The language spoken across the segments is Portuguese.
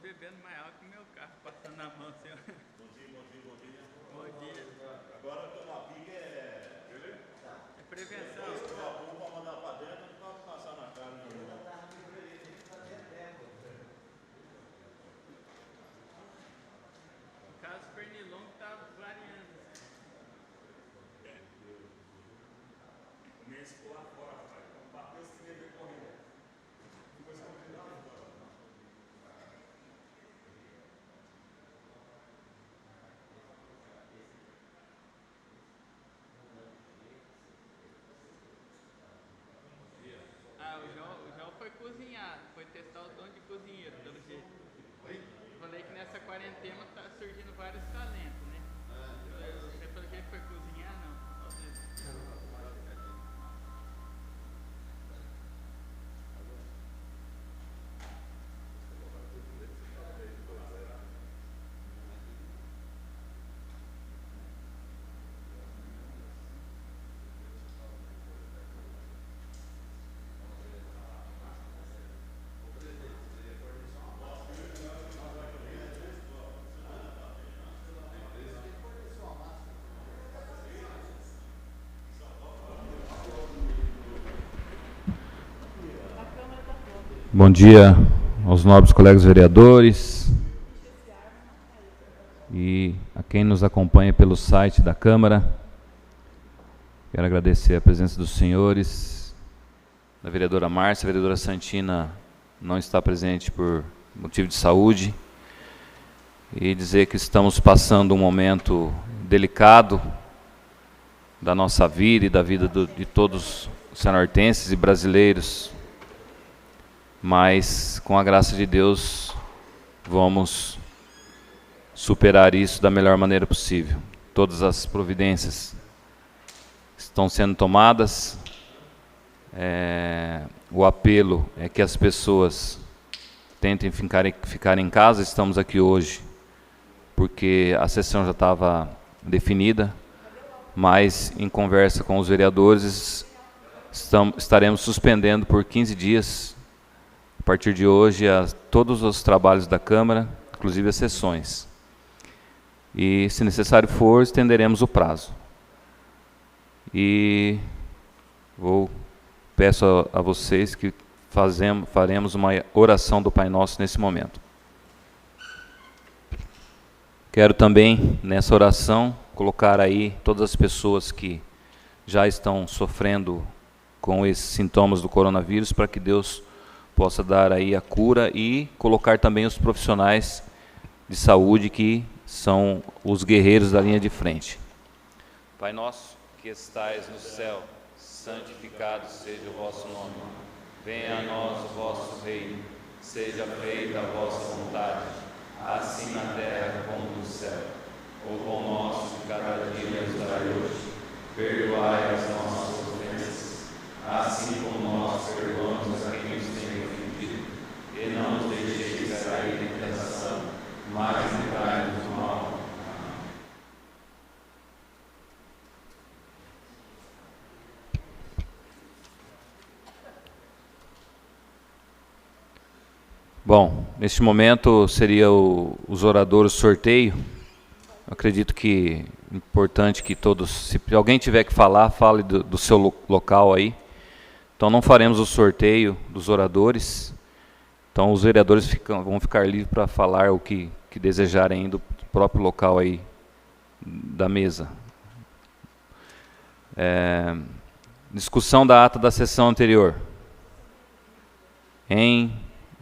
bebendo mais álcool que meu carro, passando na mão assim, ó. Bom dia, bom dia, bom dia. Bom dia. Agora tomar pique é Prevenção. depois que a bomba pra mandar pra dentro, não pode passar na cara. Não. O caso pernilongo tá variando. O mês ficou lá fora, rapaz. Bateu os primeiros e correndo. Depois ficou lá fora. Ah, o João foi cozinhar, foi testar o dom de cozinheiro, pelo jeito. Falei que nessa quarentena tá surgindo vários talentos, né? Você pelo jeito foi cozinhar, não? Bom dia aos nobres colegas vereadores e a quem nos acompanha pelo site da Câmara. Quero agradecer a presença dos senhores, da vereadora Márcia. A vereadora Santina não está presente por motivo de saúde, e dizer que estamos passando um momento delicado da nossa vida e da vida de todos os cianortenses e brasileiros, mas com a graça de Deus vamos superar isso da melhor maneira possível. Todas as providências estão sendo tomadas. O apelo é que as pessoas tentem ficar em casa. Estamos aqui hoje porque a sessão já estava definida, mas em conversa com os vereadores estaremos suspendendo por 15 dias, a partir de hoje, todos os trabalhos da Câmara, inclusive as sessões. E, se necessário for, estenderemos o prazo. E peço a vocês que faremos uma oração do Pai Nosso nesse momento. Quero também, nessa oração, colocar aí todas as pessoas que já estão sofrendo com esses sintomas do coronavírus, para que Deus possa dar aí a cura, e colocar também os profissionais de saúde, que são os guerreiros da linha de frente. Pai nosso, que estais no céu, santificado seja o vosso nome. Venha a nós o vosso reino, seja feita a vossa vontade, assim na terra como no céu. O pão nosso de cada dia nos dai hoje. Perdoai as nossas ofensas, assim como nós perdoamos a quem nos tem ofendido. E não nos deixeis cair em tentação, mas livrai-nos do mal. Bom, neste momento seria os oradores sorteio. Eu acredito que é importante que todos, se alguém tiver que falar, fale do seu local aí. Então não faremos o sorteio dos oradores. Então os vereadores vão ficar livres para falar o que desejarem do próprio local aí da mesa. Discussão da ata da sessão anterior. Em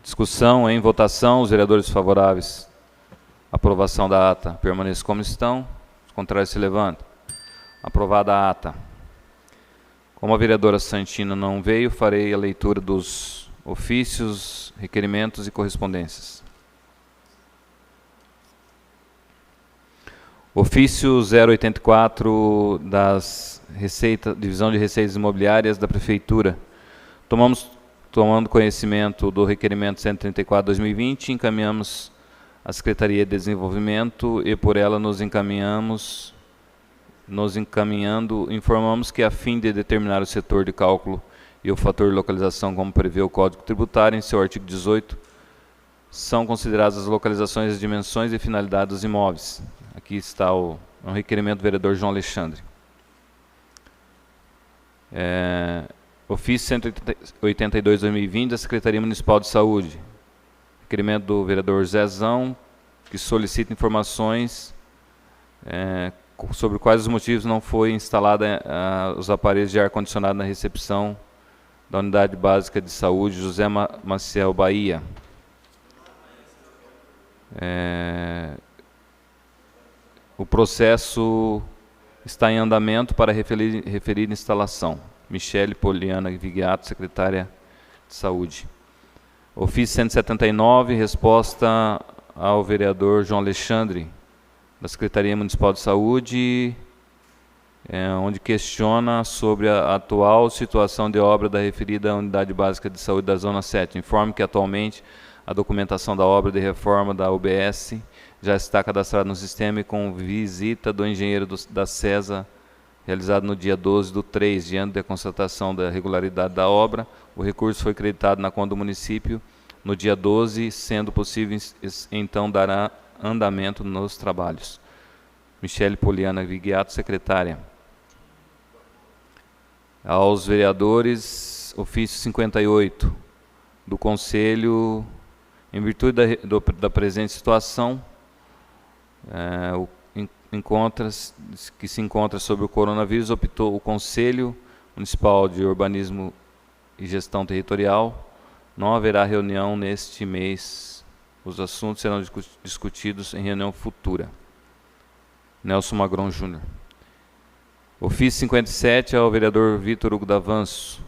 discussão, em votação, os vereadores favoráveis à aprovação da ata permaneçam como estão, os contrários se levantam. Aprovada a ata. Como a vereadora Santina não veio, farei a leitura dos ofícios, requerimentos e correspondências. Ofício 084 Divisão de Receitas Imobiliárias da Prefeitura. Tomando conhecimento do requerimento 134/2020, encaminhamos à Secretaria de Desenvolvimento e por ela nos encaminhando, informamos que, a fim de determinar o setor de cálculo e o fator de localização como prevê o Código Tributário em seu artigo 18, são consideradas as localizações, as dimensões e finalidade dos imóveis. Aqui está um requerimento do vereador João Alexandre. Ofício 182/2020 da Secretaria Municipal de Saúde. Requerimento do vereador Zezão, que solicita informações sobre quais os motivos não foi instalada os aparelhos de ar-condicionado na recepção da Unidade Básica de Saúde José Maciel Bahia. O processo está em andamento para referir instalação. Michele Poliana Vigiato, secretária de Saúde. Ofício 179, resposta ao vereador João Alexandre, da Secretaria Municipal de Saúde, onde questiona sobre a atual situação de obra da referida Unidade Básica de Saúde da Zona 7. Informe que atualmente a documentação da obra de reforma da UBS já está cadastrada no sistema e com visita do engenheiro da CESA, realizado no dia 12/3, diante da constatação da regularidade da obra. O recurso foi creditado na conta do município no dia 12, sendo possível, então, dar andamento nos trabalhos. Michele Poliana Vigiato, secretária. Aos vereadores, ofício 58 do Conselho, em virtude da presente situação, que se encontra sobre o coronavírus, optou o Conselho Municipal de Urbanismo e Gestão Territorial. Não haverá reunião neste mês. Os assuntos serão discutidos em reunião futura. Nelson Magron Júnior. Ofício 57 ao vereador Vitor Hugo Davanço.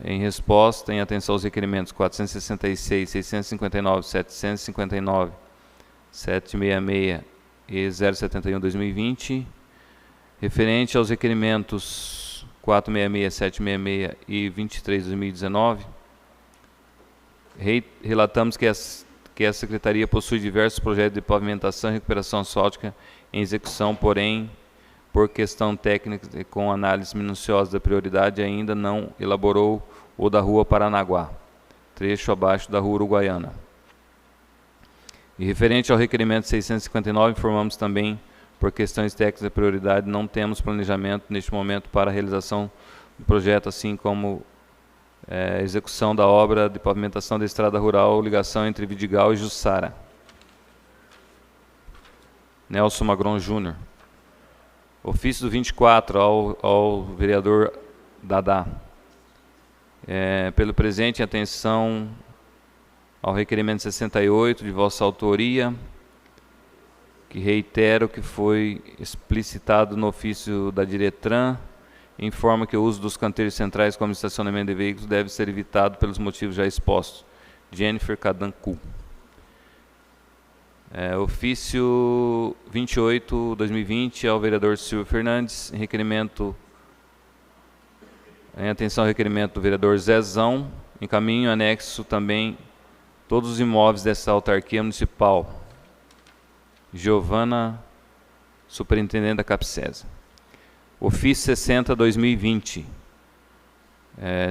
Em resposta, em atenção aos requerimentos 466, 659, 759, 766 e 071/2020, referente aos requerimentos 466, 766 e 23/2019, relatamos que a Secretaria possui diversos projetos de pavimentação e recuperação asfáltica em execução, porém, por questão técnica e com análise minuciosa da prioridade, ainda não elaborou o da Rua Paranaguá, trecho abaixo da Rua Uruguaiana. E referente ao requerimento 659, informamos também, por questões técnicas de prioridade, não temos planejamento neste momento para a realização do projeto, assim como execução da obra de pavimentação da estrada rural, ligação entre Vidigal e Jussara. Nelson Magron Júnior. Ofício do 24 ao vereador Dadá. Pelo presente, atenção ao requerimento 68 de vossa autoria, que reitero que foi explicitado no ofício da Diretran, informa que o uso dos canteiros centrais como estacionamento de veículos deve ser evitado pelos motivos já expostos. Jennifer Cadancu. Ofício 28/2020 ao vereador Silvio Fernandes, em atenção ao requerimento do vereador Zezão, encaminho anexo também todos os imóveis dessa autarquia municipal. Giovana, superintendente da Capsesa. Ofício 60/2020.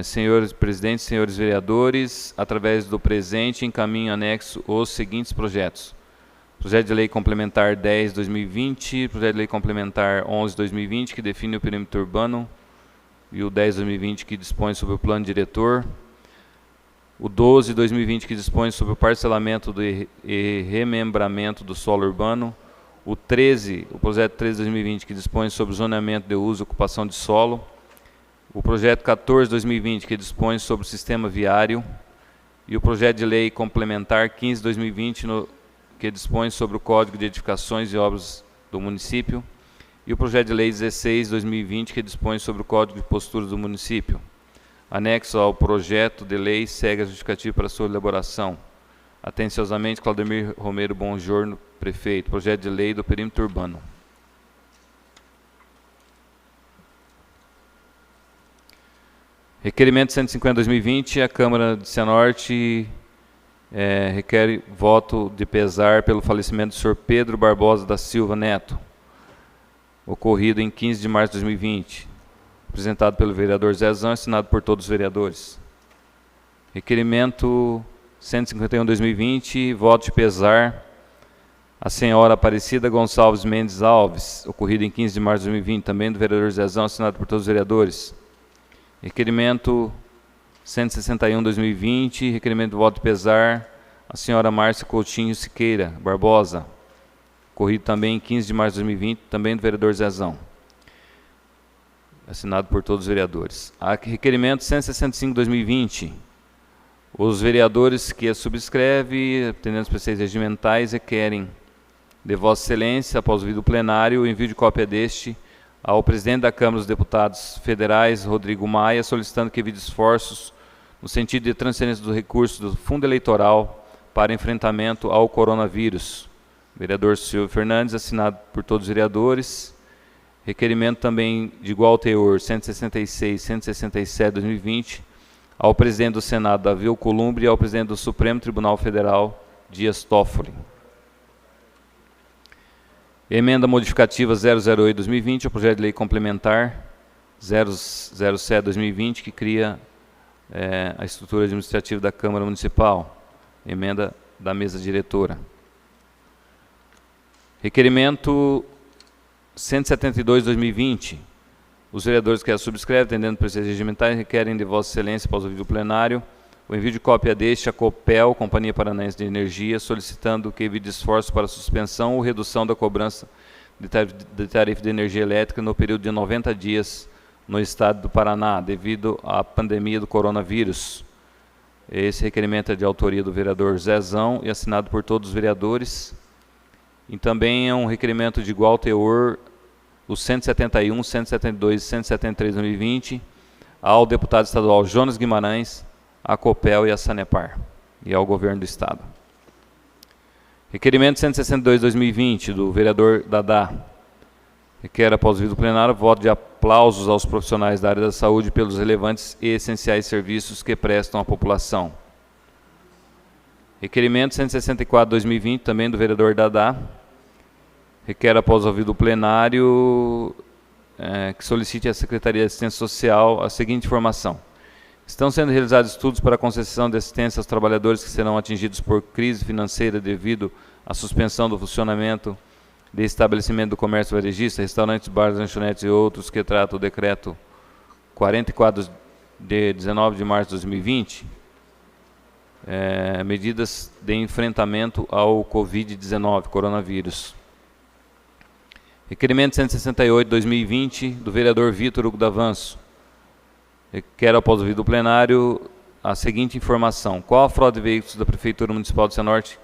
Senhores presidentes, senhores vereadores, através do presente, encaminho anexo os seguintes projetos. Projeto de Lei Complementar 10/2020, Projeto de Lei Complementar 11/2020, que define o perímetro urbano, e o 10/2020, que dispõe sobre o plano diretor. O 12/2020, que dispõe sobre o parcelamento e remembramento do solo urbano. O projeto 13/2020, que dispõe sobre o zoneamento de uso e ocupação de solo. O projeto 14/2020, que dispõe sobre o sistema viário. E o projeto de lei complementar 15/2020, que dispõe sobre o Código de Edificações e Obras do município. E o projeto de lei 16/2020, que dispõe sobre o Código de Posturas do município. Anexo ao projeto de lei, segue a justificativa para sua elaboração. Atenciosamente, Claudemir Romero Bongiorno, prefeito. Projeto de lei do perímetro urbano. Requerimento 150/2020, a Câmara de Cianorte requer voto de pesar pelo falecimento do senhor Pedro Barbosa da Silva Neto, ocorrido em 15 de março de 2020. Apresentado pelo vereador Zezão, assinado por todos os vereadores. Requerimento 151/2020, voto de pesar a senhora Aparecida Gonçalves Mendes Alves, ocorrido em 15 de março de 2020, também do vereador Zezão, assinado por todos os vereadores. Requerimento 161/2020, requerimento de voto de pesar a senhora Márcia Coutinho Siqueira Barbosa, ocorrido também em 15 de março de 2020, também do vereador Zezão, assinado por todos os vereadores. Requerimento 165/2020, os vereadores que a subscrevem, atendendo os preceitos regimentais, requerem de Vossa Excelência, após o vídeo plenário, o envio de cópia deste ao presidente da Câmara dos Deputados Federais, Rodrigo Maia, solicitando que evite esforços no sentido de transferência dos recursos do Fundo Eleitoral para enfrentamento ao coronavírus. Vereador Silvio Fernandes, assinado por todos os vereadores. Requerimento também de igual teor, 166, 167/2020, ao presidente do Senado, Davi Alcolumbre, e ao presidente do Supremo Tribunal Federal, Dias Toffoli. Emenda modificativa 008/2020, ao projeto de lei complementar 007/2020, que cria a estrutura administrativa da Câmara Municipal. Emenda da mesa diretora. Requerimento 172/2020. Os vereadores que a subscrevem, atendendo preceitos regimentais, requerem de Vossa Excelência, após o vídeo plenário, o envio de cópia deste à Copel, Companhia Paranaense de Energia, solicitando que evite esforço para suspensão ou redução da cobrança de tarifa de energia elétrica no período de 90 dias no estado do Paraná, devido à pandemia do coronavírus. Esse requerimento é de autoria do vereador Zezão e assinado por todos os vereadores. E também é um requerimento de igual teor, os 171, 172 e 173/2020, ao deputado estadual Jonas Guimarães, à Copel e à Sanepar, e ao governo do estado. Requerimento 162/2020, do vereador Dadá, requer, após o vídeo plenário, voto de aplausos aos profissionais da área da saúde pelos relevantes e essenciais serviços que prestam à população. Requerimento 164/2020, também do vereador Dadá, requer, após o ouvido plenário, que solicite à Secretaria de Assistência Social a seguinte informação. Estão sendo realizados estudos para a concessão de assistência aos trabalhadores que serão atingidos por crise financeira devido à suspensão do funcionamento de estabelecimento do comércio varejista, restaurantes, bares, lanchonetes e outros, que trata o decreto 44 de 19 de março de 2020, medidas de enfrentamento ao Covid-19, coronavírus. Requerimento 168/2020, do vereador Vitor Hugo D'Avanço. Quero, após o vídeo plenário, a seguinte informação. Qual a frota de veículos da Prefeitura Municipal de Cianorte?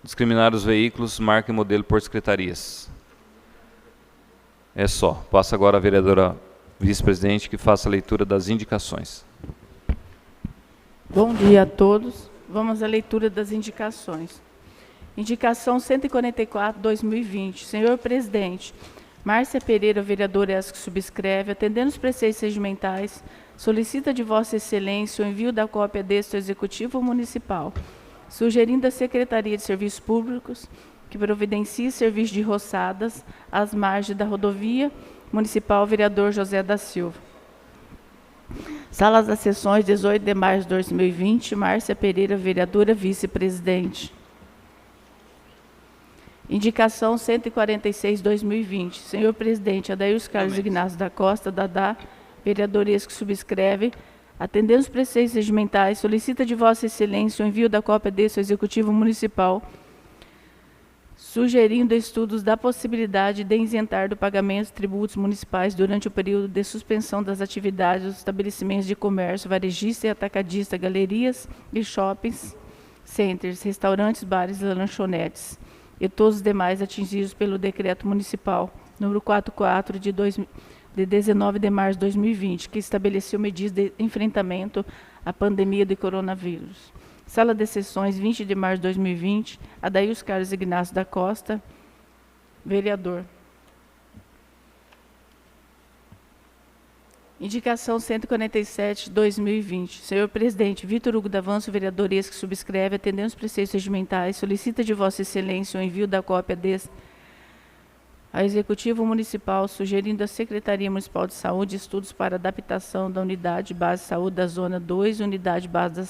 Discriminar os veículos, marca e modelo por secretarias. É só. Passa agora a vereadora vice-presidente, que faça a leitura das indicações. Bom dia a todos. Vamos à leitura das indicações. Indicação 144/2020. Senhor presidente, Márcia Pereira, vereadora, é a que subscreve, atendendo os preceitos regimentais, solicita de Vossa Excelência o envio da cópia deste ao Executivo Municipal, sugerindo à Secretaria de Serviços Públicos que providencie serviço de roçadas às margens da rodovia municipal, vereador José da Silva. Salas das sessões, 18 de março de 2020, Márcia Pereira, vereadora, vice-presidente. Indicação 146/2020. Senhor presidente, Adailson Carlos Ignacio da Costa, Dadá, vereador que subscreve, atendendo os preceitos regimentais, solicita de Vossa Excelência o envio da cópia desse ao Executivo Municipal, sugerindo estudos da possibilidade de isentar do pagamento de tributos municipais durante o período de suspensão das atividades dos estabelecimentos de comércio, varejista e atacadista, galerias e shoppings, centers, restaurantes, bares e lanchonetes, e todos os demais atingidos pelo Decreto Municipal número 44 de 19 de março de 2020, que estabeleceu medidas de enfrentamento à pandemia do coronavírus. Sala de sessões, 20 de março de 2020, Adailson Carlos Ignacio da Costa, vereador. Indicação 147/2020. Senhor presidente, Vitor Hugo D'Avanço, vereador que subscreve, atendendo os preceitos regimentais, solicita de Vossa Excelência o envio da cópia deste ao Executivo Municipal, sugerindo à Secretaria Municipal de Saúde estudos para adaptação da Unidade Base de Saúde da Zona 2, Unidade Base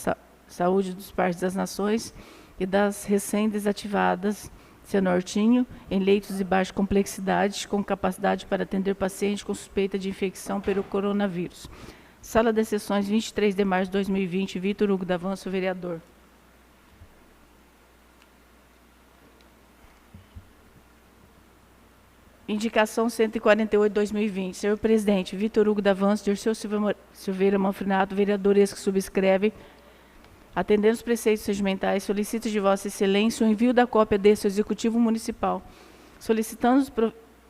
Saúde dos Parques das Nações e das recém-desativadas Cianortinho, em leitos de baixa complexidade, com capacidade para atender paciente com suspeita de infecção pelo coronavírus. Sala das Sessões, 23 de março de 2020, Vitor Hugo Davanço, vereador. Indicação 148/2020. Senhor presidente, Vitor Hugo Davanço, Dirceu Silveira Manfrinato, vereador ex que subscreve, atendendo os preceitos regimentais, solicita de Vossa Excelência o envio da cópia desse ao Executivo Municipal, solicitando os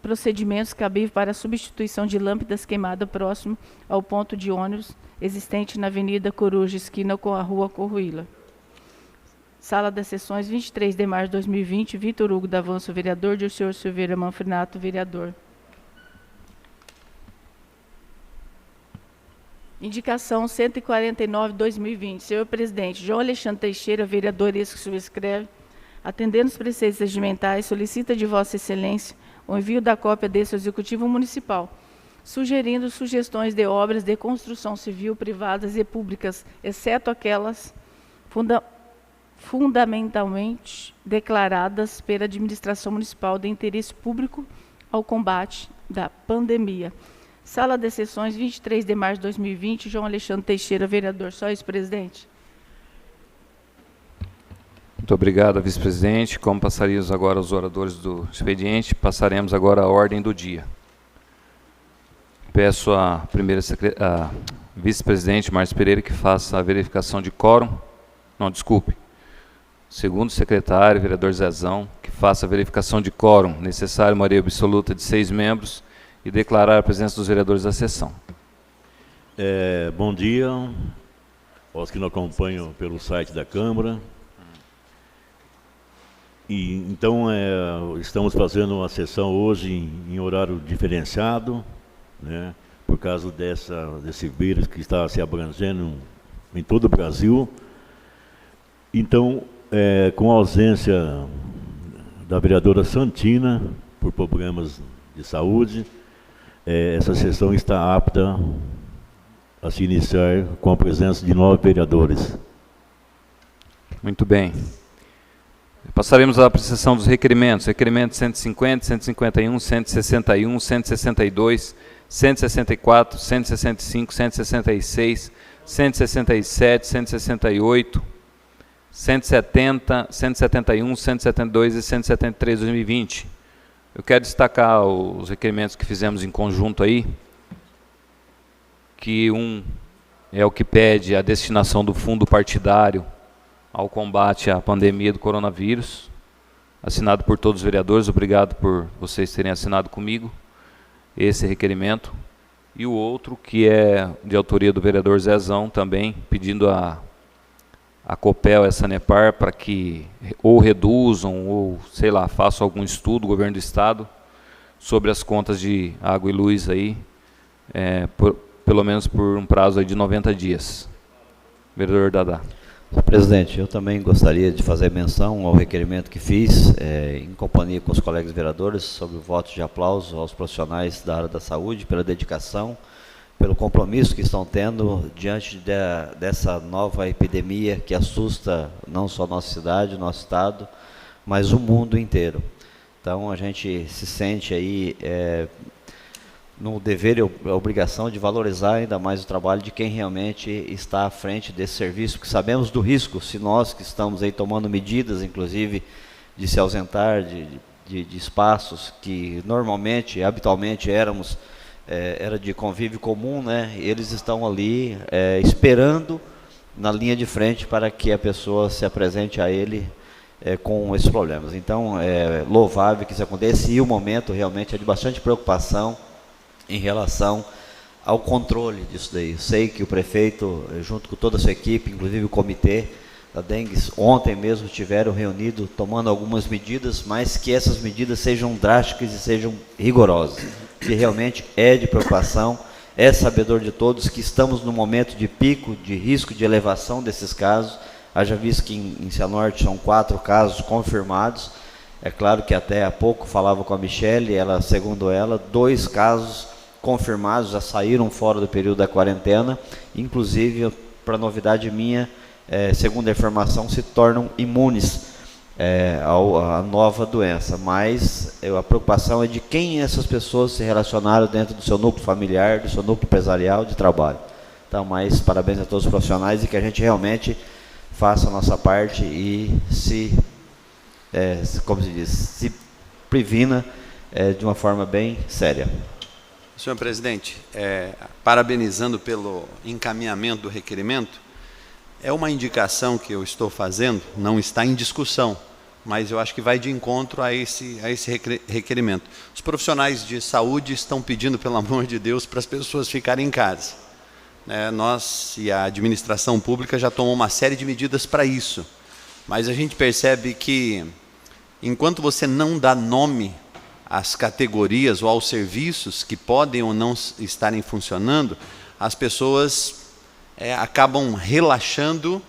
procedimentos cabíveis para a substituição de lâmpadas queimadas próximo ao ponto de ônibus existente na Avenida Coruja, esquina com a Rua Corruíla. Sala das Sessões, 23 de março de 2020, Vitor Hugo Davanço, vereador, Dirceu Silveira Manfrinato, vereador. Indicação 149/2020. Senhor presidente, João Alexandre Teixeira, vereador ex que subscreve, atendendo os preceitos regimentais, solicita de Vossa Excelência o envio da cópia desse ao Executivo Municipal, sugerindo sugestões de obras de construção civil, privadas e públicas, exceto aquelas fundamentalmente declaradas pela administração municipal de interesse público ao combate da pandemia. Sala de Sessões, 23 de março de 2020, João Alexandre Teixeira, vereador. Só isso, presidente. Muito obrigado, vice-presidente. Como passaríamos agora aos oradores do expediente, passaremos agora à ordem do dia. Peço à vice-presidente Márcia Pereira que faça a verificação de quórum. Não, desculpe. Segundo secretário, vereador Zezão, que faça a verificação de quórum necessário, maioria absoluta de 6 membros, e declarar a presença dos vereadores da sessão. Bom dia aos que nos acompanham pelo site da Câmara. E, então, estamos fazendo uma sessão hoje em horário diferenciado, né, por causa desse vírus que está se abrangendo em todo o Brasil. Então, com a ausência da vereadora Santina, por problemas de saúde, essa sessão está apta a se iniciar com a presença de 9 vereadores. Muito bem. Passaremos à apreciação dos requerimentos. Requerimento 150, 151, 161, 162, 164, 165, 166, 167, 168, 170, 171, 172 e 173 de 2020. Eu quero destacar os requerimentos que fizemos em conjunto aí, que um é o que pede a destinação do fundo partidário ao combate à pandemia do coronavírus, assinado por todos os vereadores. Obrigado por vocês terem assinado comigo esse requerimento. E o outro, que é de autoria do vereador Zezão, também pedindo a Copel e a Sanepar para que ou reduzam ou, sei lá, façam algum estudo, o governo do estado, sobre as contas de água e luz aí, pelo menos por um prazo aí de 90 dias. Vereador Dadá. Presidente, eu também gostaria de fazer menção ao requerimento que fiz, em companhia com os colegas vereadores, sobre o voto de aplauso aos profissionais da área da saúde, pela dedicação, pelo compromisso que estão tendo diante dessa nova epidemia que assusta não só a nossa cidade, o nosso estado, mas o mundo inteiro. Então, a gente se sente aí no dever e obrigação de valorizar ainda mais o trabalho de quem realmente está à frente desse serviço, porque sabemos do risco, se nós que estamos aí tomando medidas, inclusive, de se ausentar de espaços que normalmente, habitualmente era de convívio comum, né? Eles estão ali esperando na linha de frente para que a pessoa se apresente a ele com esses problemas. Então, é louvável que isso aconteça, e o momento realmente é de bastante preocupação em relação ao controle disso daí. Eu sei que o prefeito, junto com toda a sua equipe, inclusive o comitê da dengue, ontem mesmo estiveram reunidos tomando algumas medidas, mas que essas medidas sejam drásticas e sejam rigorosas, que realmente é de preocupação. É sabedor de todos que estamos num momento de pico, de risco de elevação desses casos. Haja visto que em Cianorte são 4 casos confirmados. É claro que até há pouco falava com a Michele, segundo ela, 2 casos confirmados já saíram fora do período da quarentena. Inclusive, para novidade minha, segundo a informação, se tornam imunes à nova doença. Mas a preocupação é de quem essas pessoas se relacionaram dentro do seu núcleo familiar, do seu núcleo empresarial de trabalho. Então, mais parabéns a todos os profissionais e que a gente realmente faça a nossa parte e como se diz, se previna de uma forma bem séria. Senhor presidente, parabenizando pelo encaminhamento do requerimento, é uma indicação que eu estou fazendo, não está em discussão, mas eu acho que vai de encontro a esse requerimento. Os profissionais de saúde estão pedindo, pelo amor de Deus, para as pessoas ficarem em casa. Nós e a administração pública já tomou uma série de medidas para isso, mas a gente percebe que, enquanto você não dá nome às categorias ou aos serviços que podem ou não estarem funcionando, as pessoas acabam relaxando.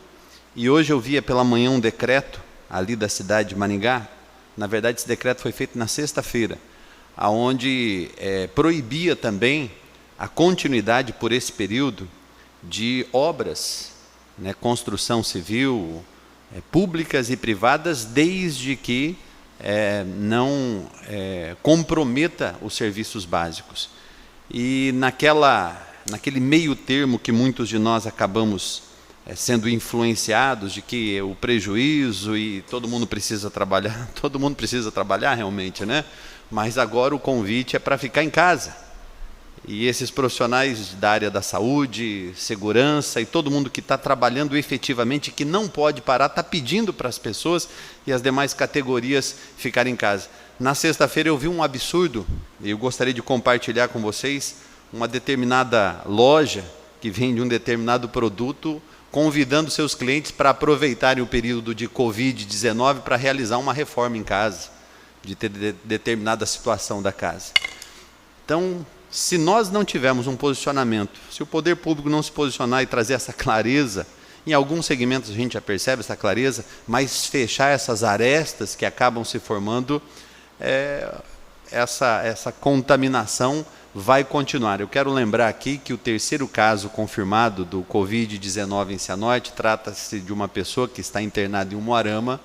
E hoje eu via pela manhã um decreto ali da cidade de Maringá. Na verdade, esse decreto foi feito na sexta-feira, onde proibia também a continuidade por esse período de obras, construção civil, públicas e privadas, desde que não comprometa os serviços básicos. E naquele meio termo que muitos de nós acabamos sendo influenciados de que o prejuízo e todo mundo precisa trabalhar realmente, mas agora o convite é para ficar em casa. E esses profissionais da área da saúde, segurança e todo mundo que está trabalhando efetivamente, que não pode parar, está pedindo para as pessoas e as demais categorias ficarem em casa. Na sexta-feira eu vi um absurdo, e eu gostaria de compartilhar com vocês, uma determinada loja que vende um determinado produto, convidando seus clientes para aproveitarem o período de Covid-19 para realizar uma reforma em casa, de ter determinada situação da casa. Então, se nós não tivermos um posicionamento, se o poder público não se posicionar e trazer essa clareza, em alguns segmentos a gente já percebe essa clareza, mas fechar essas arestas que acabam se formando, essa contaminação vai continuar. Eu quero lembrar aqui que o terceiro caso confirmado do Covid-19 em Cianorte trata-se de uma pessoa que está internada em Umuarama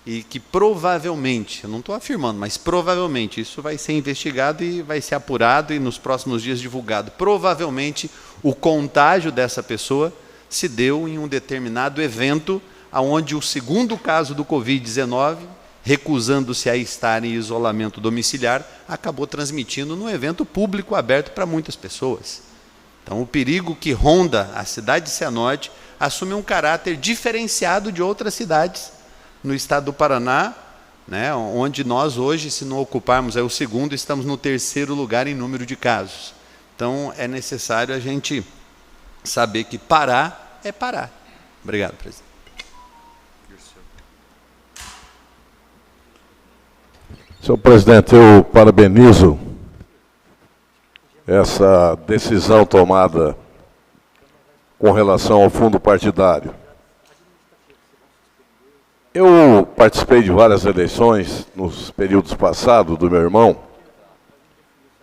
e que provavelmente, eu não estou afirmando, mas provavelmente isso vai ser investigado e vai ser apurado e nos próximos dias divulgado. Provavelmente o contágio dessa pessoa se deu em um determinado evento onde o segundo caso do Covid-19, recusando-se a estar em isolamento domiciliar, acabou transmitindo no evento público aberto para muitas pessoas. Então, o perigo que ronda a cidade de Cianorte assume um caráter diferenciado de outras cidades no estado do Paraná, onde nós hoje, se não ocuparmos o segundo, estamos no terceiro lugar em número de casos. Então, é necessário a gente saber que parar é parar. Obrigado, presidente. Senhor presidente, eu parabenizo essa decisão tomada com relação ao fundo partidário. Eu participei de várias eleições nos períodos passados do meu irmão,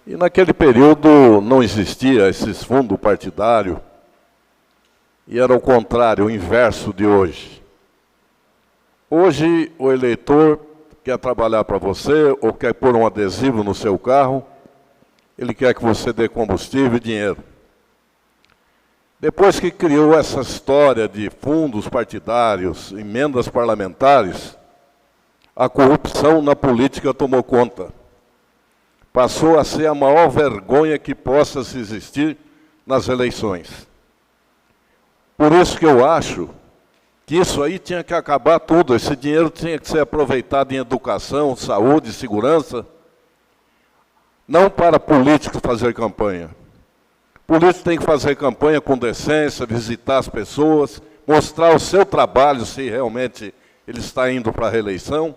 e naquele período não existia esses fundos partidários, e era o contrário, o inverso de hoje. Hoje o eleitor quer trabalhar para você, ou quer pôr um adesivo no seu carro, ele quer que você dê combustível e dinheiro. Depois que criou essa história de fundos partidários, emendas parlamentares, a corrupção na política tomou conta. Passou a ser a maior vergonha que possa se existir nas eleições. Por isso que eu acho que isso aí tinha que acabar tudo, esse dinheiro tinha que ser aproveitado em educação, saúde, segurança, não para políticos fazer campanha. Político tem que fazer campanha com decência, visitar as pessoas, mostrar o seu trabalho, se realmente ele está indo para a reeleição.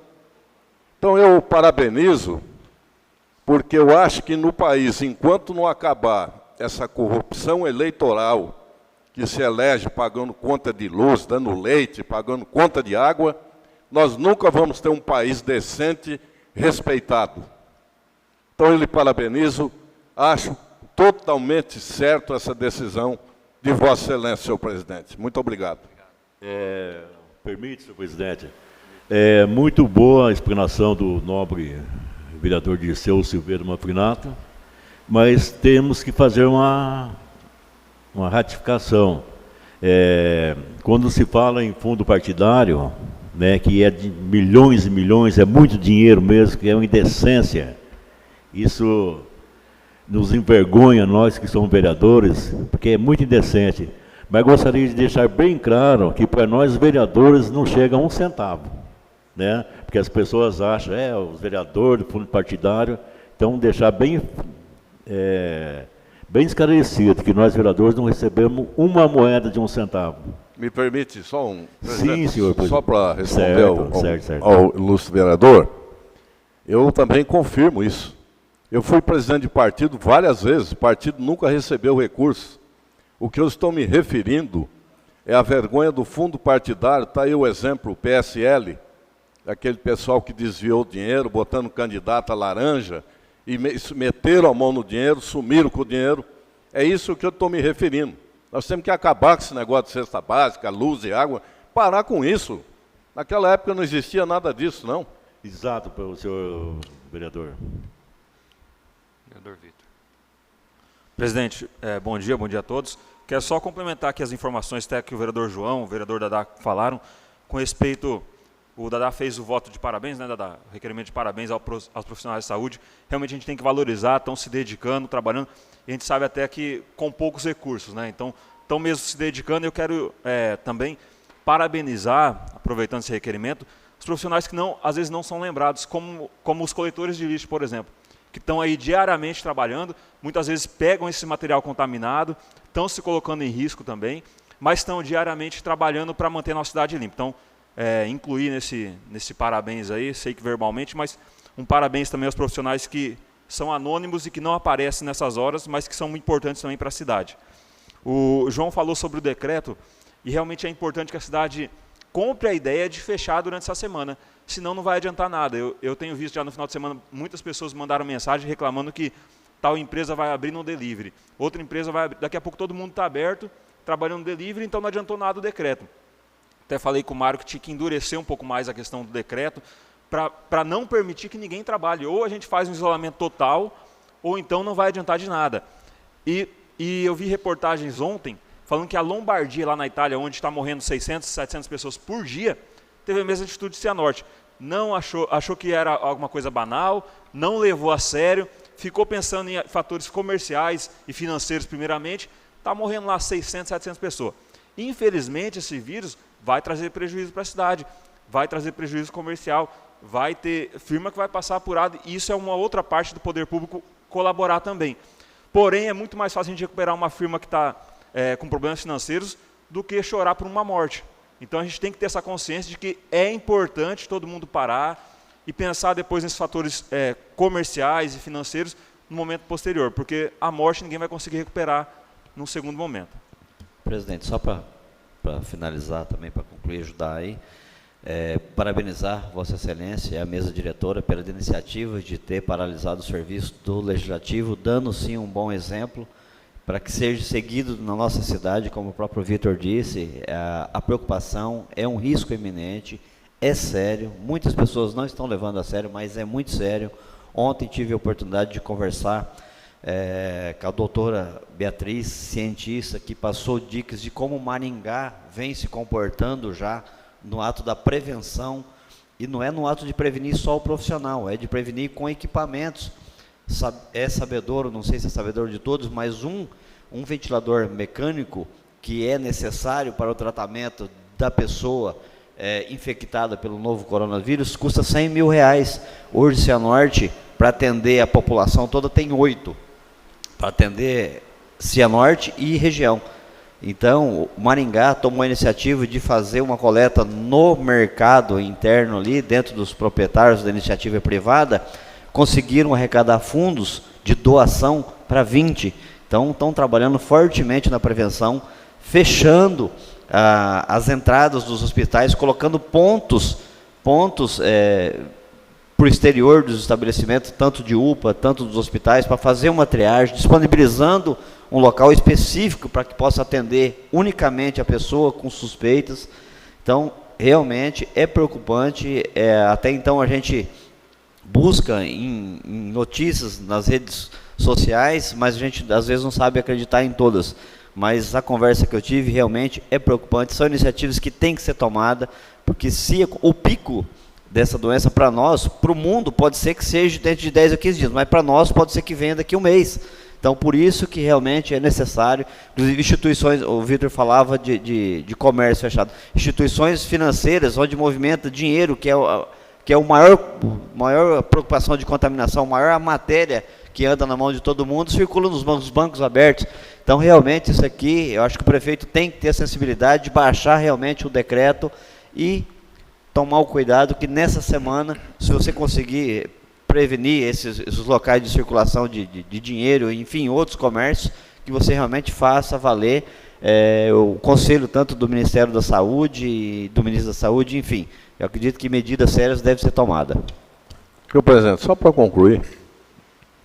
Então eu parabenizo, porque eu acho que no país, enquanto não acabar essa corrupção eleitoral, que se elege pagando conta de luz, dando leite, pagando conta de água, nós nunca vamos ter um país decente, respeitado. Então eu lhe parabenizo, acho totalmente certo essa decisão de Vossa Excelência, senhor presidente. Muito obrigado. Permite, senhor presidente. É muito boa a explanação do nobre vereador Dirceu Silveira Manfrinato, mas temos que fazer uma ratificação. Quando se fala em fundo partidário, né, que é de milhões e milhões, é muito dinheiro mesmo, que é uma indecência. Isso nos envergonha, nós que somos vereadores, porque é muito indecente. Mas gostaria de deixar bem claro que para nós vereadores não chega a 1 centavo, né? Porque as pessoas acham, os vereadores do fundo partidário, então deixar bem esclarecido que nós vereadores não recebemos uma moeda de 1 centavo. Me permite só um... Sim, senhor presidente. Só para responder certo. ao ilustre vereador, eu também confirmo isso. Eu fui presidente de partido várias vezes, o partido nunca recebeu recurso. O que eu estou me referindo é a vergonha do fundo partidário. Está aí o exemplo, o PSL, aquele pessoal que desviou o dinheiro, botando candidato a laranja, e meteram a mão no dinheiro, sumiram com o dinheiro. É isso que eu estou me referindo. Nós temos que acabar com esse negócio de cesta básica, luz e água, parar com isso. Naquela época não existia nada disso, não. Exato, senhor vereador. Vereador Vitor. Presidente, bom dia a todos. Quero só complementar aqui as informações até que o vereador João, o vereador Dadá falaram, com respeito, o Dadá fez o voto de parabéns, né, Dadá? O requerimento de parabéns aos profissionais de saúde. Realmente a gente tem que valorizar, estão se dedicando, trabalhando, e a gente sabe até que com poucos recursos, né? Então, estão mesmo se dedicando. Eu quero também parabenizar, aproveitando esse requerimento, os profissionais que às vezes não são lembrados, como os coletores de lixo, por exemplo, que estão aí diariamente trabalhando, muitas vezes pegam esse material contaminado, estão se colocando em risco também, mas estão diariamente trabalhando para manter a nossa cidade limpa. Então, incluir nesse parabéns aí, sei que verbalmente, mas um parabéns também aos profissionais que são anônimos e que não aparecem nessas horas, mas que são muito importantes também para a cidade. O João falou sobre o decreto, e realmente é importante que a cidade compre a ideia de fechar durante essa semana, senão não vai adiantar nada. Eu tenho visto já no final de semana, muitas pessoas mandaram mensagem reclamando que tal empresa vai abrir no delivery, outra empresa vai abrir, daqui a pouco todo mundo está aberto, trabalhando no delivery, então não adiantou nada o decreto. Até falei com o Mário que tinha que endurecer um pouco mais a questão do decreto, para não permitir que ninguém trabalhe. Ou a gente faz um isolamento total, ou então não vai adiantar de nada. E eu vi reportagens ontem, falando que a Lombardia, lá na Itália, onde está morrendo 600, 700 pessoas por dia, teve a mesma atitude de Cianorte. Não achou que era alguma coisa banal, não levou a sério, ficou pensando em fatores comerciais e financeiros primeiramente, está morrendo lá 600, 700 pessoas. Infelizmente, esse vírus vai trazer prejuízo para a cidade, vai trazer prejuízo comercial, vai ter firma que vai passar apurado, e isso é uma outra parte do poder público colaborar também. Porém, é muito mais fácil a gente recuperar uma firma que está com problemas financeiros do que chorar por uma morte. Então, a gente tem que ter essa consciência de que é importante todo mundo parar e pensar depois nesses fatores comerciais e financeiros no momento posterior, porque a morte ninguém vai conseguir recuperar num segundo momento. Presidente, só para finalizar também, para concluir, ajudar aí, parabenizar Vossa Excelência e a mesa diretora pela iniciativa de ter paralisado o serviço do Legislativo, dando sim um bom exemplo para que seja seguido na nossa cidade, como o próprio Vitor disse. A preocupação é um risco iminente, é sério, muitas pessoas não estão levando a sério, mas é muito sério. Ontem tive a oportunidade de conversar com a doutora Beatriz, cientista, que passou dicas de como Maringá vem se comportando já no ato da prevenção, e não é no ato de prevenir só o profissional, é de prevenir com equipamentos. É sabedor, não sei se é sabedor de todos, mas um ventilador mecânico que é necessário para o tratamento da pessoa infectada pelo novo coronavírus custa R$100 mil. Hoje, Cianorte, para atender a população toda, tem 8, para atender Cianorte e região. Então, o Maringá tomou a iniciativa de fazer uma coleta no mercado interno ali, dentro dos proprietários da iniciativa privada, conseguiram arrecadar fundos de doação para 20. Então, estão trabalhando fortemente na prevenção, fechando as entradas dos hospitais, colocando pontos para o exterior dos estabelecimentos, tanto de UPA, tanto dos hospitais, para fazer uma triagem, disponibilizando um local específico para que possa atender unicamente a pessoa com suspeitas. Então, realmente é preocupante. Até então a gente busca em notícias nas redes sociais, mas a gente às vezes não sabe acreditar em todas. Mas a conversa que eu tive realmente é preocupante. São iniciativas que têm que ser tomadas, porque se o pico dessa doença para nós, para o mundo, pode ser que seja dentro de 10 ou 15 dias, mas para nós pode ser que venha daqui a um mês. Então, por isso que realmente é necessário, inclusive instituições, o Vitor falava de comércio fechado, instituições financeiras onde movimenta dinheiro, que é o maior preocupação de contaminação, a maior matéria que anda na mão de todo mundo, circula nos bancos abertos. Então, realmente, isso aqui, eu acho que o prefeito tem que ter a sensibilidade de baixar realmente o decreto e tomar o cuidado que nessa semana, se você conseguir prevenir esses locais de circulação de dinheiro, enfim, outros comércios, que você realmente faça valer o conselho tanto do Ministério da Saúde, do Ministro da Saúde, enfim. Eu acredito que medidas sérias devem ser tomadas. Senhor presidente, só para concluir,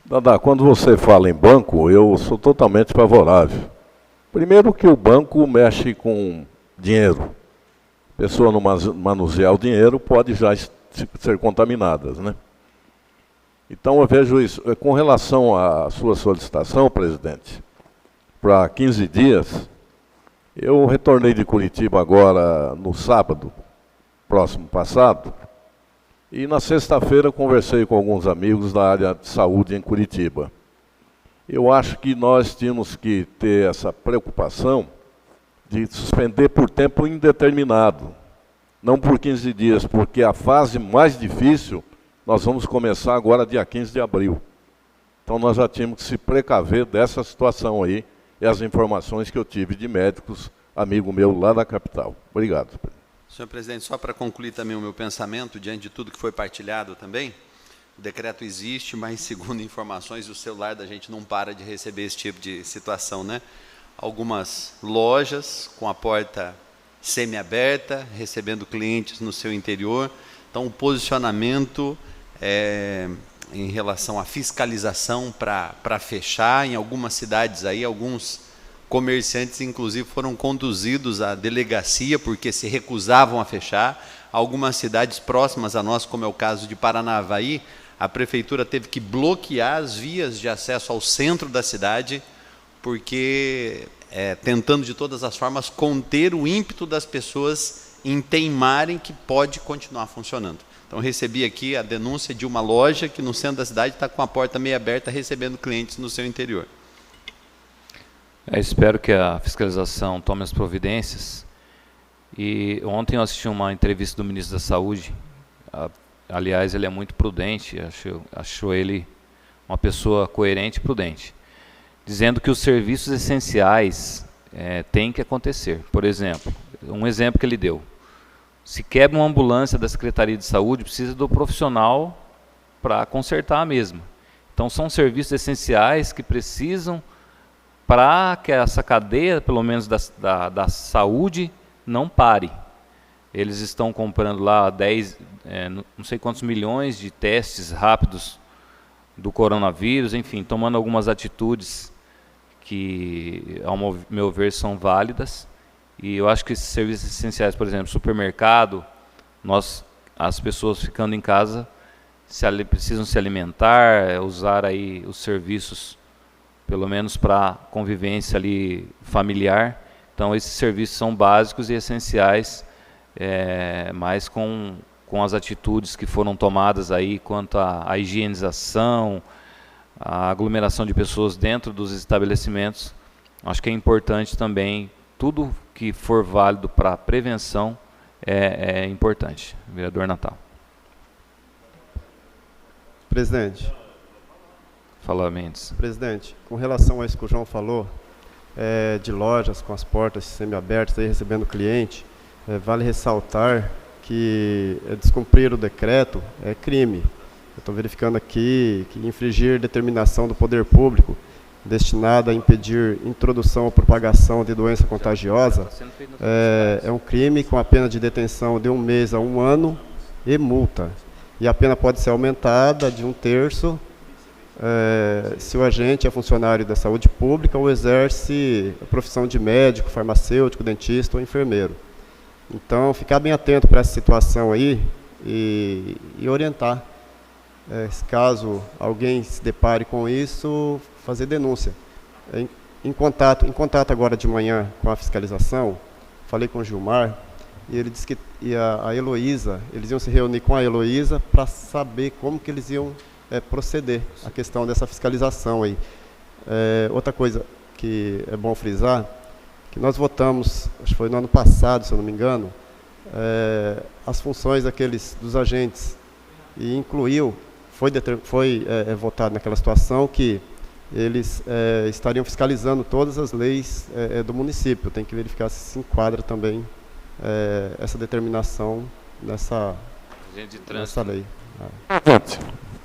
Dadá, quando você fala em banco, eu sou totalmente favorável. Primeiro que o banco mexe com dinheiro. A pessoa no manusear o dinheiro pode já ser contaminadas, né? Então eu vejo isso. Com relação à sua solicitação, presidente, para 15 dias, eu retornei de Curitiba agora no sábado, próximo passado, e na sexta-feira conversei com alguns amigos da área de saúde em Curitiba. Eu acho que nós tínhamos que ter essa preocupação de suspender por tempo indeterminado, não por 15 dias, porque a fase mais difícil nós vamos começar agora dia 15 de abril. Então nós já tínhamos que se precaver dessa situação aí, e as informações que eu tive de médicos, amigo meu lá da capital. Obrigado. Senhor presidente, só para concluir também o meu pensamento, diante de tudo que foi partilhado também, o decreto existe, mas segundo informações, o celular da gente não para de receber esse tipo de situação, né? Algumas lojas com a porta semi-aberta, recebendo clientes no seu interior. Então, o posicionamento em relação à fiscalização para fechar, em algumas cidades aí, alguns comerciantes, inclusive, foram conduzidos à delegacia porque se recusavam a fechar. Algumas cidades próximas a nós, como é o caso de Paranavaí, a prefeitura teve que bloquear as vias de acesso ao centro da cidade, porque tentando de todas as formas conter o ímpeto das pessoas em teimarem que pode continuar funcionando. Então, recebi aqui a denúncia de uma loja que no centro da cidade está com a porta meio aberta, recebendo clientes no seu interior. Espero que a fiscalização tome as providências. E ontem eu assisti uma entrevista do ministro da Saúde. Aliás, ele é muito prudente, acho ele uma pessoa coerente e prudente, dizendo que os serviços essenciais têm que acontecer. Por exemplo, um exemplo que ele deu: se quebra uma ambulância da Secretaria de Saúde, precisa do profissional para consertar a mesma. Então, são serviços essenciais que precisam para que essa cadeia, pelo menos da saúde, não pare. Eles estão comprando lá não sei quantos milhões de testes rápidos do coronavírus, enfim, tomando algumas atitudes que, ao meu ver, são válidas. E eu acho que esses serviços essenciais, por exemplo, supermercado, as pessoas ficando em casa precisam se alimentar, usar aí os serviços, pelo menos para convivência ali familiar. Então, esses serviços são básicos e essenciais, mas com as atitudes que foram tomadas aí quanto à higienização, a aglomeração de pessoas dentro dos estabelecimentos, acho que é importante também. Tudo que for válido para prevenção é importante. Vereador Natal. Presidente. Fala, Mendes. Presidente, com relação a isso que o João falou, de lojas com as portas semi-abertas, aí recebendo cliente, vale ressaltar que descumprir o decreto é crime. Eu estou verificando aqui que infringir determinação do poder público destinada a impedir introdução ou propagação de doença contagiosa é um crime com a pena de detenção de 1 mês a 1 ano e multa. E a pena pode ser aumentada de 1/3 se o agente é funcionário da saúde pública ou exerce a profissão de médico, farmacêutico, dentista ou enfermeiro. Então, ficar bem atento para essa situação aí e orientar. Se caso alguém se depare com isso, fazer denúncia. Em contato agora de manhã com a fiscalização, falei com o Gilmar, e ele disse que a Heloísa, eles iam se reunir com a Heloísa para saber como que eles iam proceder a questão dessa fiscalização aí. Outra coisa que é bom frisar, que nós votamos, acho que foi no ano passado, se eu não me engano, as funções dos agentes, e incluiu, foi votado naquela situação que eles estariam fiscalizando todas as leis do município. Tem que verificar se enquadra também essa determinação nessa lei.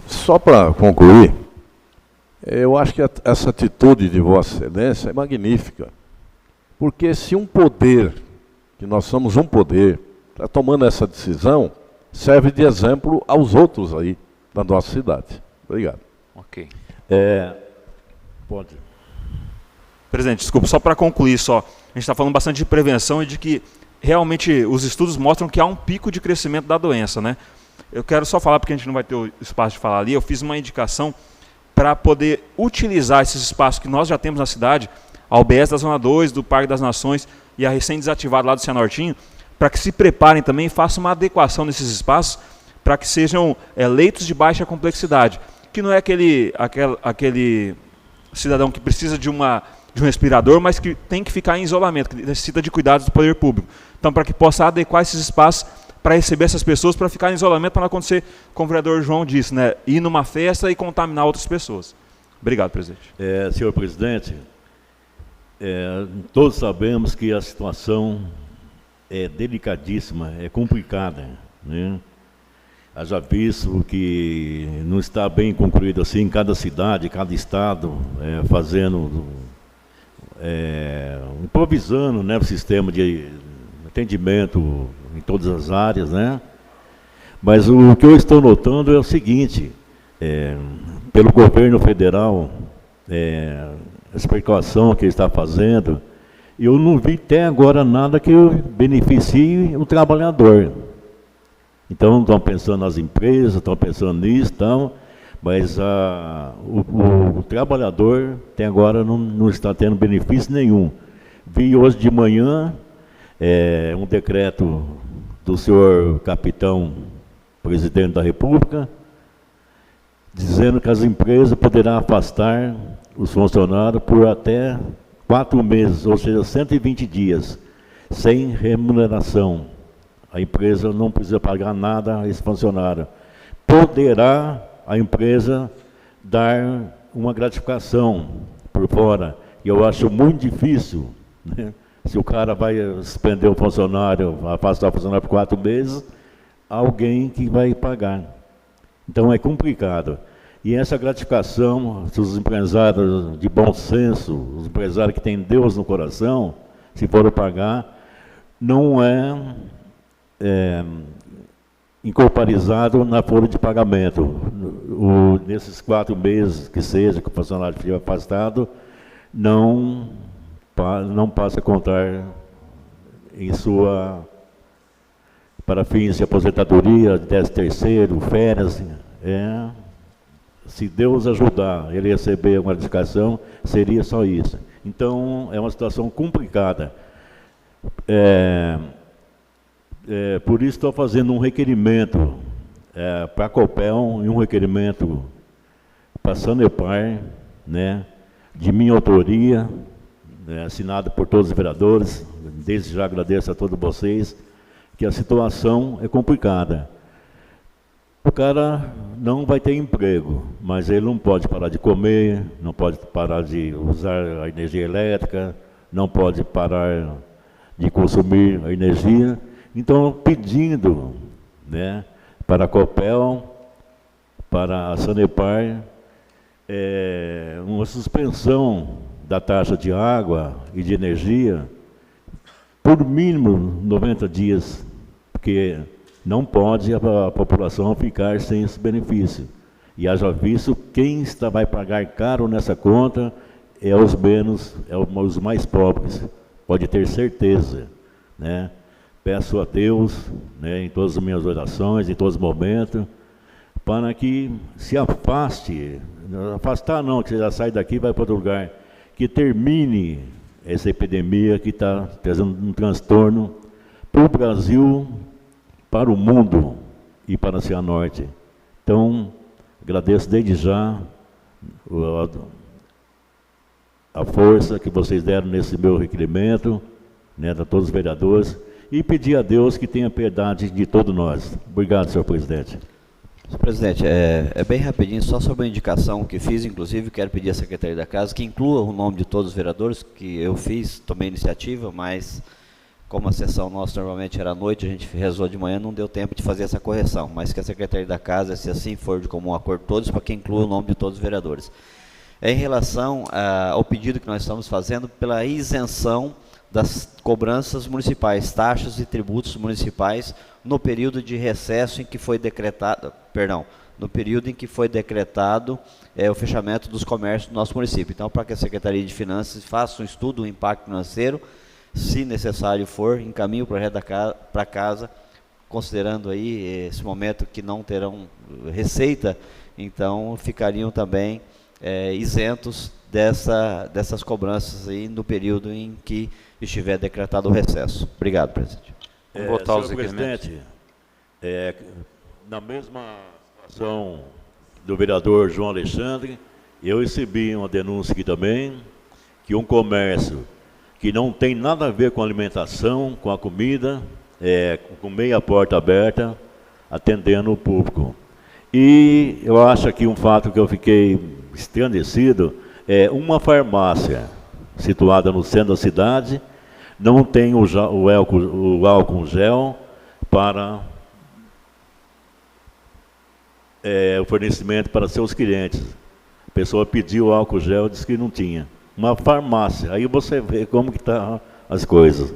Só para concluir, eu acho que essa atitude de Vossa Excelência é magnífica. Porque se um poder, que nós somos um poder, está tomando essa decisão, serve de exemplo aos outros aí da nossa cidade. Obrigado. Ok. Pode. Presidente, desculpa, só para concluir só. A gente está falando bastante de prevenção e de que realmente os estudos mostram que há um pico de crescimento da doença, né? Eu quero só falar, porque a gente não vai ter o espaço de falar ali, eu fiz uma indicação para poder utilizar esses espaços que nós já temos na cidade, a UBS da Zona 2, do Parque das Nações e a recém-desativada lá do Cianortinho, para que se preparem também e façam uma adequação nesses espaços para que sejam leitos de baixa complexidade, que não é aquele cidadão que precisa de um respirador, mas que tem que ficar em isolamento, que necessita de cuidados do poder público. Então, para que possa adequar esses espaços para receber essas pessoas, para ficar em isolamento, para não acontecer, como o vereador João disse, né, ir numa festa e contaminar outras pessoas. Obrigado, presidente. Senhor presidente, todos sabemos que a situação é delicadíssima, é complicada, né? Haja visto que não está bem concluído assim em cada cidade, cada estado, fazendo, improvisando, né, o sistema de atendimento em todas as áreas, né? Mas o que eu estou notando é o seguinte, pelo governo federal, essa precaução que ele está fazendo, eu não vi até agora nada que beneficie o trabalhador. Então, estão pensando nas empresas, estão pensando nisso, mas o trabalhador, até agora, não está tendo benefício nenhum. Vi hoje de manhã um decreto do senhor capitão, presidente da República, dizendo que as empresas poderão afastar os funcionários por até 4 meses, ou seja, 120 dias, sem remuneração. A empresa não precisa pagar nada a esse funcionário. Poderá a empresa dar uma gratificação por fora. E eu acho muito difícil, né? Se o cara vai suspender o funcionário, afastar o funcionário por 4 meses, alguém que vai pagar. Então é complicado. E essa gratificação, se os empresários de bom senso, os empresários que têm Deus no coração, se forem pagar, não incorporizado na folha de pagamento. Nesses 4 meses que seja, que o funcionário estiver afastado, não passa a contar em para fins de aposentadoria, 13º, férias. Se Deus ajudar ele a receber uma gratificação, seria só isso. Então, é uma situação complicada. Por isso estou fazendo um requerimento para a Copel e um requerimento para a Sanepar, né, de minha autoria, assinado por todos os vereadores. Desde já agradeço a todos vocês, que a situação é complicada. O cara não vai ter emprego, mas ele não pode parar de comer, não pode parar de usar a energia elétrica, não pode parar de consumir a energia. Então, pedindo, né, para a Copel, para a Sanepar, uma suspensão da taxa de água e de energia por mínimo 90 dias, porque não pode a população ficar sem esse benefício. E haja visto, quem vai pagar caro nessa conta é os mais pobres, pode ter certeza, né? peço a Deus, né, em todas as minhas orações, em todos os momentos, para que se afaste, afastar não, que você já sai daqui e vai para outro lugar, que termine essa epidemia que está trazendo um transtorno para o Brasil, para o mundo e para a Cianorte. Então, agradeço desde já a força que vocês deram nesse meu requerimento, né, a todos os vereadores, e pedir a Deus que tenha piedade de todos nós. Obrigado, senhor presidente. Senhor presidente, é bem rapidinho, só sobre a indicação que fiz, inclusive quero pedir à Secretaria da Casa que inclua o nome de todos os vereadores, que eu fiz, tomei iniciativa, mas como a sessão nossa normalmente era à noite, a gente rezou de manhã, não deu tempo de fazer essa correção, mas que a Secretaria da Casa, se assim for de comum acordo todos, para que inclua o nome de todos os vereadores. Em relação ao pedido que nós estamos fazendo pela isenção das cobranças municipais, taxas e tributos municipais no período de recesso em que foi decretado, no período em que foi decretado o fechamento dos comércios do nosso município. Então, para que a Secretaria de Finanças faça um estudo do impacto financeiro, se necessário for, encaminhe o projeto para casa, considerando aí esse momento que não terão receita, então ficariam também isentos dessas cobranças aí no período em que estiver decretado o recesso. Obrigado, presidente. Vamos votar os Senhor requerimentos. presidente, na mesma situação do vereador João Alexandre, eu recebi uma denúncia aqui também, que um comércio que não tem nada a ver com a alimentação, com a comida, com meia porta aberta, atendendo o público. E eu acho aqui um fato que eu fiquei estremecido, uma farmácia situada no centro da cidade, não tem o álcool gel para o fornecimento para seus clientes. A pessoa pediu o álcool gel e disse que não tinha. Uma farmácia, aí você vê como que estão as coisas.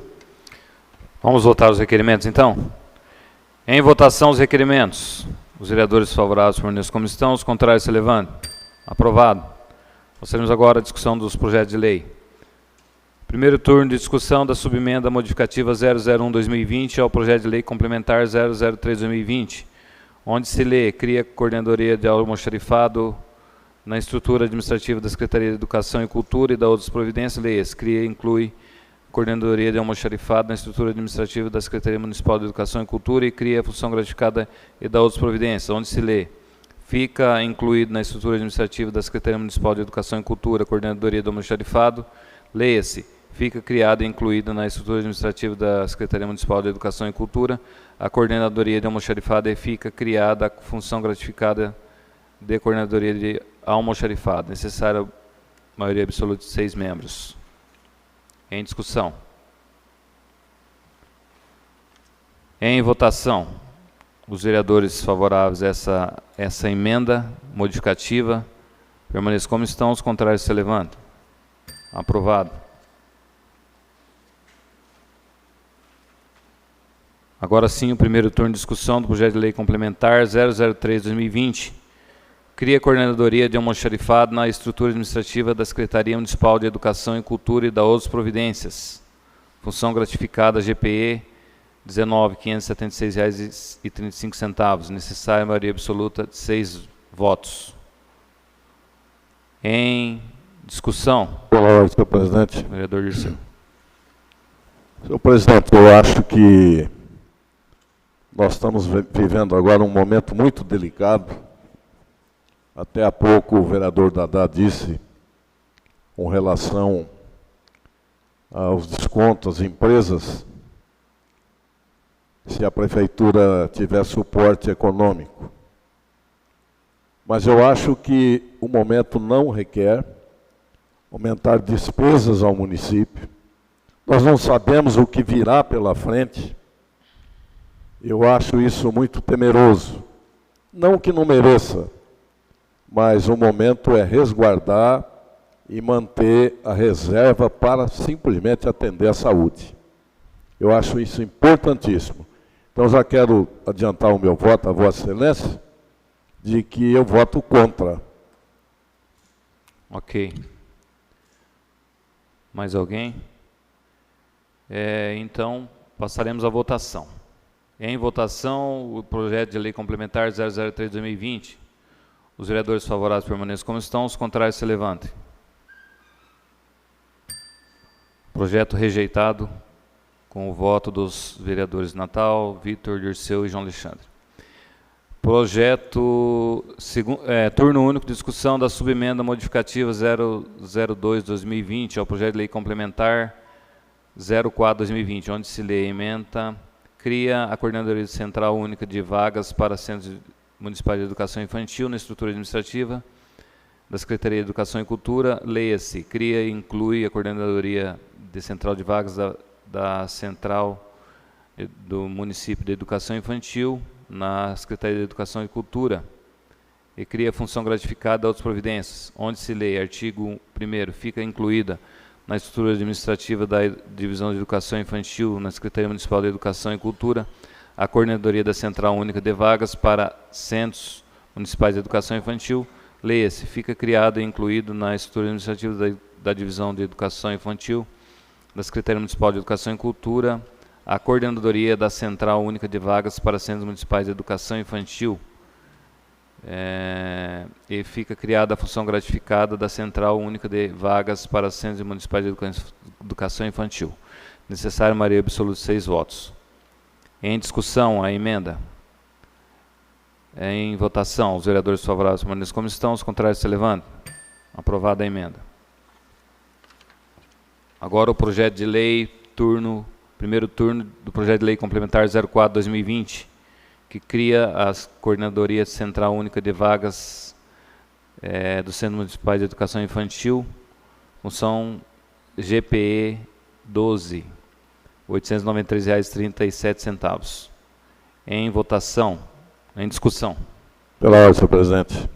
Vamos votar os requerimentos, então? Em votação, os requerimentos. Os vereadores favoráveis permaneçam como estão, os contrários se levantem. Aprovado. Passaremos agora à discussão dos projetos de lei. Primeiro turno de discussão da subemenda modificativa 001-2020 ao projeto de lei complementar 003-2020, onde se lê, cria coordenadoria de almoxarifado na estrutura administrativa da Secretaria de Educação e Cultura e da outras providências, lê-se, cria e inclui coordenadoria de almoxarifado na estrutura administrativa da Secretaria Municipal de Educação e Cultura e cria a função gratificada e da outras providências, onde se lê, fica incluído na estrutura administrativa da Secretaria Municipal de Educação e Cultura, coordenadoria do almoxarifado, leia-se, fica criada e incluída na estrutura administrativa da Secretaria Municipal de Educação e Cultura, a coordenadoria de almoxarifado e fica criada a função gratificada de coordenadoria de almoxarifado, necessária maioria absoluta de 6 membros. Em discussão. Em votação. Os vereadores favoráveis a essa emenda modificativa permaneçam como estão, os contrários se levantam. Aprovado. Agora sim, o primeiro turno de discussão do projeto de lei complementar 003-2020. Cria a coordenadoria de almoxarifado na estrutura administrativa da Secretaria Municipal de Educação e Cultura e da outras providências. Função gratificada GPE R$ 19.576,35. Necessária maioria absoluta de 6 votos. Em discussão. Olá, senhor presidente. Vereador Dirceu. Senhor presidente, eu acho que nós estamos vivendo agora um momento muito delicado. Até há pouco o vereador Dadá disse, com relação aos descontos às empresas, se a prefeitura tiver suporte econômico. Mas eu acho que o momento não requer aumentar despesas ao município. Nós não sabemos o que virá pela frente. Eu acho isso muito temeroso. Não que não mereça, mas o momento é resguardar e manter a reserva para simplesmente atender a saúde. Eu acho isso importantíssimo. Então, já quero adiantar o meu voto a Vossa Excelência, de que eu voto contra. Ok. Mais alguém? Então, Passaremos à votação. Em votação, o projeto de lei complementar 003/2020. Os vereadores favoráveis permaneçam como estão, os contrários se levantem. Projeto rejeitado com o voto dos vereadores Natal, Vitor, Dirceu e João Alexandre. Projeto, turno único, discussão da subemenda modificativa 002/2020 ao projeto de lei complementar 04/2020, onde se lê a emenda, cria a Coordenadoria Central Única de Vagas para Centros Municipais de Educação Infantil na estrutura administrativa da Secretaria de Educação e Cultura, leia-se, cria e inclui a Coordenadoria de Central de Vagas da Central do Município de Educação Infantil na Secretaria de Educação e Cultura e cria a função gratificada de outras providências, onde se lê, artigo 1º, fica incluída na estrutura administrativa da Divisão de Educação Infantil na Secretaria Municipal de Educação e Cultura, a Coordenadoria da Central Única de Vagas para Centros Municipais de Educação Infantil, leia-se, fica criado e incluído na estrutura administrativa da Divisão de Educação Infantil da Secretaria Municipal de Educação e Cultura, a Coordenadoria da Central Única de Vagas para Centros Municipais de Educação Infantil, e fica criada a função gratificada da Central Única de Vagas para Centros Municipais de Educação Infantil. Necessário maioria absoluta de 6 votos. Em discussão, a emenda. Em votação, os vereadores favoráveis permanecem como estão, os contrários se levantam. Aprovada a emenda. Agora o projeto de lei, primeiro turno do projeto de lei complementar 04/2020, que cria a Coordenadoria Central Única de Vagas dos Centros Municipais de Educação Infantil, função GPE 12, R$ 893,37. Em votação, em discussão. Pela ordem, senhor presidente.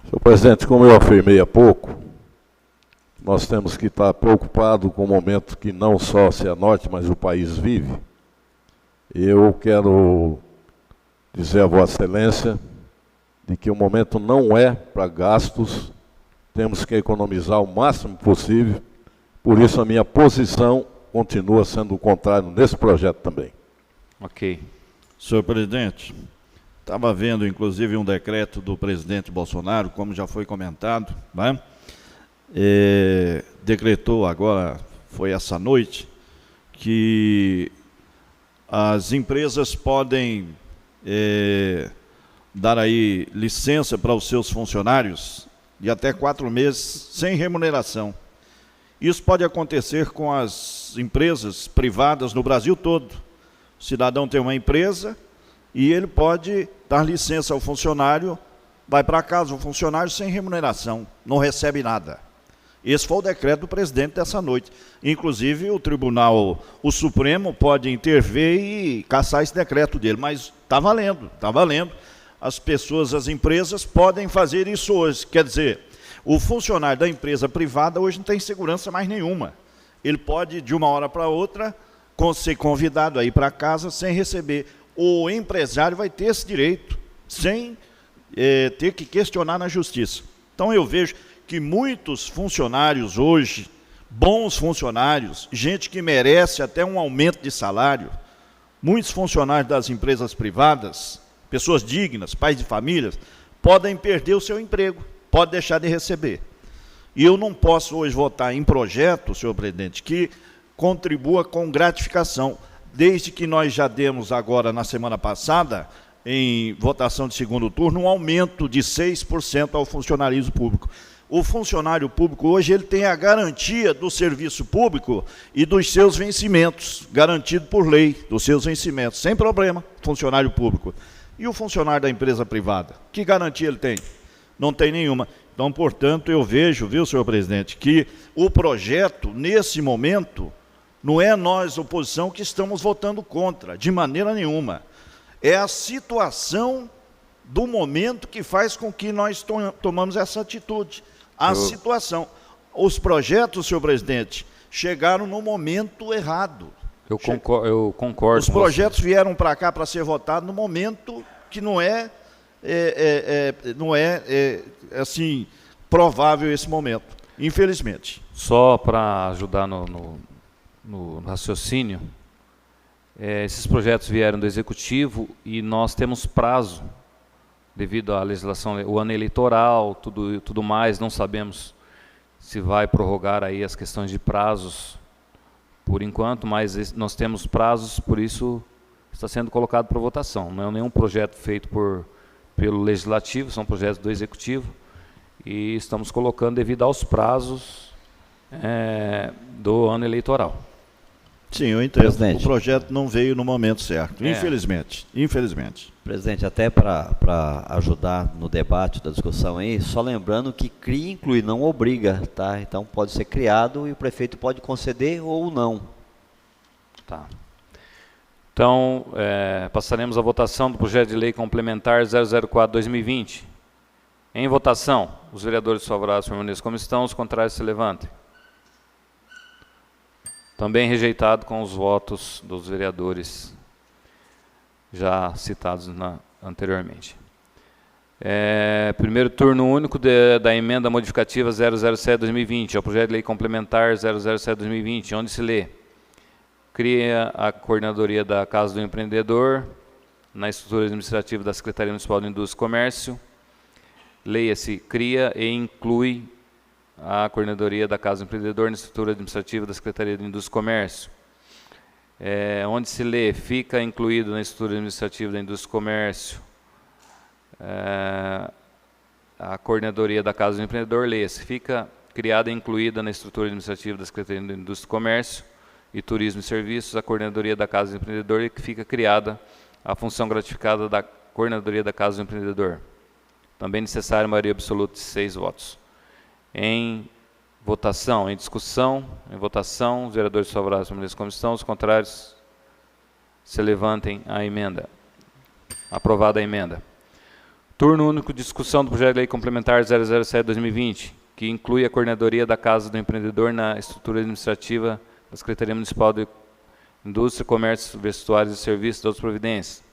Senhor presidente, como eu afirmei há pouco, nós temos que estar preocupados com o momento que não só a Cianorte, mas o país vive. Eu quero dizer a Vossa Excelência de que o momento não é para gastos, temos que economizar o máximo possível, por isso a minha posição continua sendo o contrário nesse projeto também. Ok. Senhor presidente, estava vendo inclusive um decreto do presidente Bolsonaro, como já foi comentado, né? Decretou agora, foi essa noite, que as empresas podem dar aí licença para os seus funcionários de até 4 meses sem remuneração. Isso pode acontecer com as empresas privadas no Brasil todo. O cidadão tem uma empresa e ele pode dar licença ao funcionário, vai para casa o funcionário sem remuneração, não recebe nada. Esse foi o decreto do presidente dessa noite. Inclusive, o Supremo pode intervir e cassar esse decreto dele, mas está valendo, está valendo. As pessoas, as empresas podem fazer isso hoje. Quer dizer, o funcionário da empresa privada hoje não tem segurança mais nenhuma. Ele pode, de uma hora para outra, ser convidado a ir para casa sem receber. O empresário vai ter esse direito, sem ter que questionar na justiça. Então, eu vejo que muitos funcionários hoje, bons funcionários, gente que merece até um aumento de salário, muitos funcionários das empresas privadas, pessoas dignas, pais de famílias, podem perder o seu emprego, podem deixar de receber. E eu não posso hoje votar em projeto, senhor presidente, que contribua com gratificação, desde que nós já demos agora, na semana passada, em votação de segundo turno, um aumento de 6% ao funcionalismo público. O funcionário público hoje ele tem a garantia do serviço público e dos seus vencimentos, garantido por lei, dos seus vencimentos, sem problema, funcionário público. E o funcionário da empresa privada? Que garantia ele tem? Não tem nenhuma. Então, portanto, eu vejo, viu, senhor presidente, que o projeto, nesse momento, não é nós, oposição, que estamos votando contra, de maneira nenhuma. É a situação do momento que faz com que nós tomamos essa atitude. A situação. Os projetos, senhor presidente, chegaram no momento errado. Eu concordo. Os projetos vieram para cá para ser votados no momento que não é assim, provável esse momento, infelizmente. Só para ajudar no raciocínio, Esses projetos vieram do Executivo e nós temos prazo, devido à legislação, o ano eleitoral, tudo mais, não sabemos se vai prorrogar aí as questões de prazos por enquanto, mas nós temos prazos, por isso está sendo colocado para votação. Não é nenhum projeto feito pelo Legislativo, são projetos do Executivo, e estamos colocando devido aos prazos do ano eleitoral. Sim, eu entendo. Presidente. O projeto não veio no momento certo, infelizmente. Infelizmente. Presidente, até para ajudar no debate da discussão aí, só lembrando que cria inclui, não obriga, tá? Então pode ser criado e o prefeito pode conceder ou não. Tá. Então, passaremos à votação do projeto de lei complementar 004/2020. Em votação, os vereadores favoráveis permaneçam como estão, os contrários se levantem. Também rejeitado com os votos dos vereadores já citados anteriormente. Primeiro turno único da emenda modificativa 007/2020, ao projeto de lei complementar 007/2020, onde se lê: cria a coordenadoria da Casa do Empreendedor na estrutura administrativa da Secretaria Municipal de Indústria e Comércio. Leia-se: cria e inclui a coordenadoria da Casa do Empreendedor na estrutura administrativa da Secretaria de Indústria e Comércio. Onde se lê: fica incluído na estrutura administrativa da Indústria e Comércio a coordenadoria da Casa do Empreendedor. Leia-se: fica criada e incluída na estrutura administrativa da Secretaria de Indústria e Comércio e Turismo e Serviços a coordenadoria da Casa do Empreendedor, e que fica criada a função gratificada da coordenadoria da Casa do Empreendedor. Também necessária maioria absoluta de 6 votos. Em votação, em discussão, em votação, os vereadores favoráveis permaneçam como estão, os contrários se levantem a emenda. Aprovada a emenda. Turno único de discussão do projeto de lei complementar 007/2020, que inclui a coordenadoria da Casa do Empreendedor na estrutura administrativa da Secretaria Municipal de Indústria, Comércio, Vestuários e Serviços e outras providências.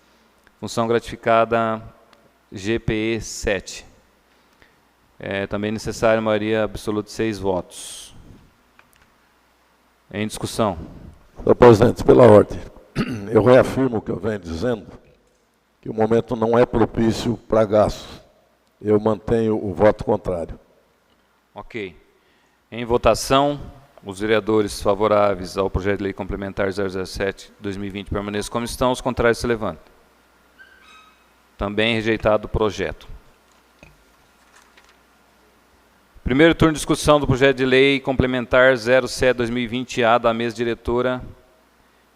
Função gratificada GPE 7. Também necessária maioria absoluta de 6 votos. Em discussão. Senhor presidente, pela ordem, eu reafirmo o que eu venho dizendo, que o momento não é propício para gastos. Eu mantenho o voto contrário. Ok. Em votação, os vereadores favoráveis ao projeto de lei complementar 007/2020 permaneçam como estão, os contrários se levantem. Também rejeitado o projeto. Primeiro turno de discussão do projeto de lei complementar 07/2020-A da mesa diretora,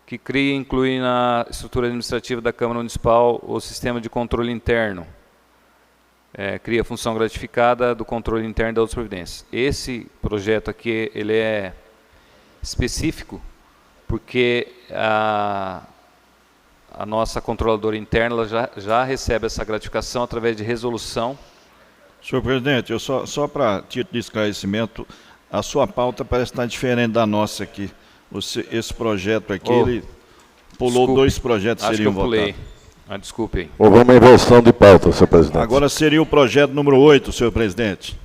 que cria e inclui na estrutura administrativa da Câmara Municipal o sistema de controle interno. Cria a função gratificada do controle interno da outras providências. Esse projeto aqui, ele é específico, porque a nossa controladora interna ela já recebe essa gratificação através de resolução. Senhor presidente, eu só para título de esclarecimento, a sua pauta parece estar diferente da nossa aqui. Esse projeto aqui, ele pulou desculpe, 2 projetos que seriam votados. Desculpe aí. Houve uma inversão de pauta, senhor presidente. Agora seria o projeto número 8, senhor presidente,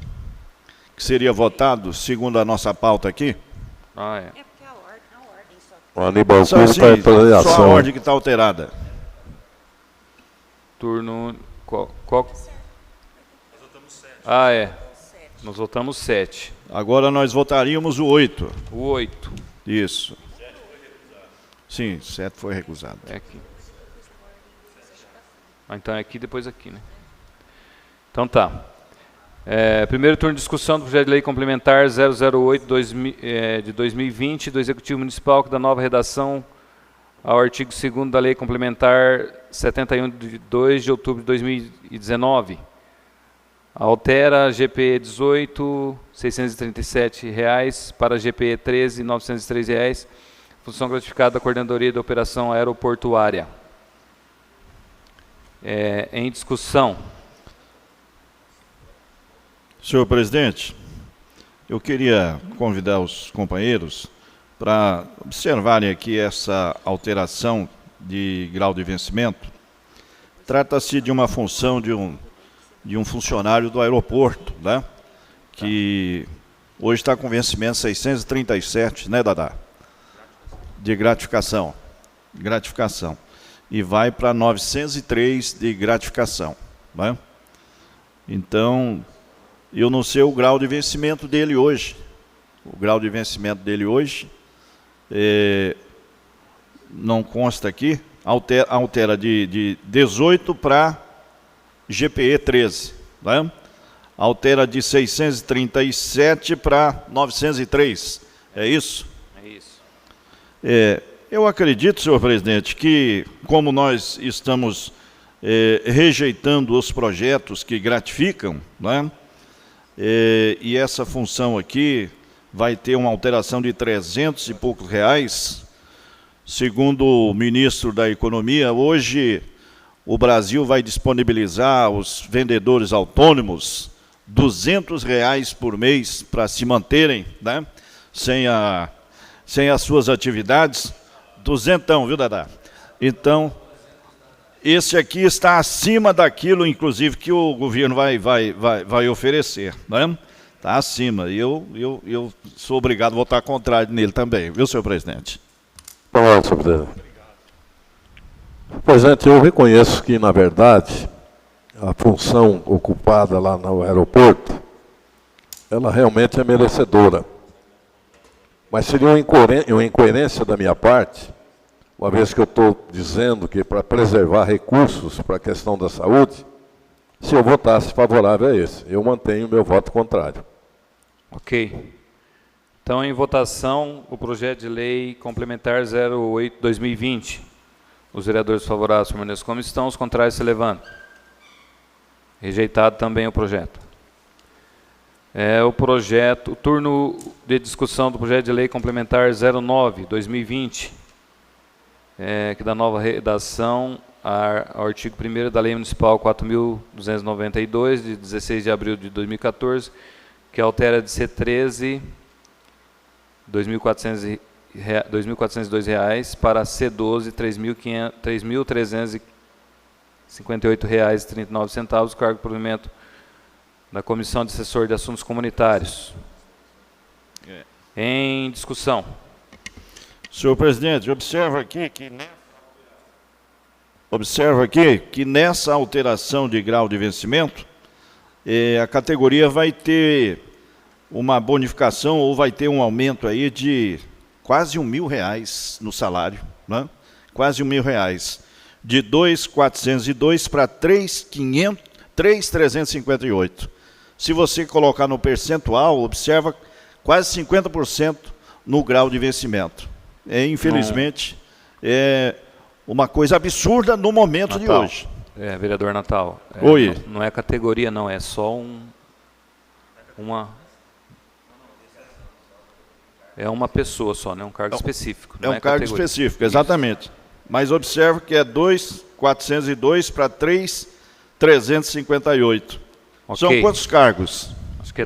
que seria votado, segundo a nossa pauta aqui. É porque a ordem só... O Aníbal só, assim, está só a ordem que está alterada. Turno... Qual? Nós votamos 7. Agora nós votaríamos o 8. O 8. Isso. Sim, 7 foi recusado. É aqui. Então é aqui, depois aqui, né? Então tá. Primeiro turno de discussão do projeto de lei complementar 008 de 2020 do Executivo Municipal, que dá nova redação ao artigo 2º da lei complementar 71 de 2 de outubro de 2019. Altera GPE 18, R$ 637 para GPE 13, R$ 903, função gratificada da Coordenadoria da Operação Aeroportuária. Em discussão. Senhor presidente, eu queria convidar os companheiros para observarem aqui essa alteração de grau de vencimento. Trata-se de uma função de um funcionário do aeroporto, né? Que hoje está com vencimento 637, né, Dadá? De gratificação. gratificação. E vai para 903 de gratificação. Né? Então, eu não sei o grau de vencimento dele hoje. O grau de vencimento dele hoje não consta aqui, altera de 18 para GPE 13. Né? Altera de 637 para 903. É isso? É isso. Eu acredito, senhor presidente, que como nós estamos rejeitando os projetos que gratificam, né? E essa função aqui vai ter uma alteração de 300 e poucos reais, segundo o ministro da Economia, hoje o Brasil vai disponibilizar aos vendedores autônomos R$200 por mês para se manterem, né? sem as suas atividades. Duzentão, viu, Dadá? Então, esse aqui está acima daquilo, inclusive, que o governo vai oferecer, né? Está acima. E eu sou obrigado a votar contrário nele também, viu, senhor presidente? Bom, senhor presidente. Presidente, eu reconheço que, na verdade, a função ocupada lá no aeroporto, ela realmente é merecedora. Mas seria uma incoerência da minha parte, uma vez que eu estou dizendo que para preservar recursos para a questão da saúde, se eu votasse favorável a esse. Eu mantenho meu voto contrário. Ok. Então, em votação, o projeto de lei complementar 08/2020. Os vereadores favoráveis permaneçam como estão, os contrários se levantam. Rejeitado também o projeto. O turno de discussão do projeto de lei complementar 09/2020, que dá nova redação ao artigo 1º da Lei Municipal 4.292, de 16 de abril de 2014, que altera de C13 R$ 2.402 para C12 R$ 3.358,39, cargo de provimento da Comissão de Assessor de Assuntos Comunitários. Em discussão. Senhor presidente, observa aqui que nessa alteração de grau de vencimento, a categoria vai ter uma bonificação ou vai ter um aumento aí de quase R$1.000 no salário, né? Quase R$1.000. De 2.402 para 3.358. Se você colocar no percentual, observa quase 50% no grau de vencimento. Infelizmente, é uma coisa absurda no momento de hoje. Vereador Natal. Oi. Não é categoria, não. É só É uma pessoa só, né? Um cargo específico. É um cargo específico, exatamente. Mas observa que é 2.402 para 3.358. Okay. São quantos cargos? Acho que é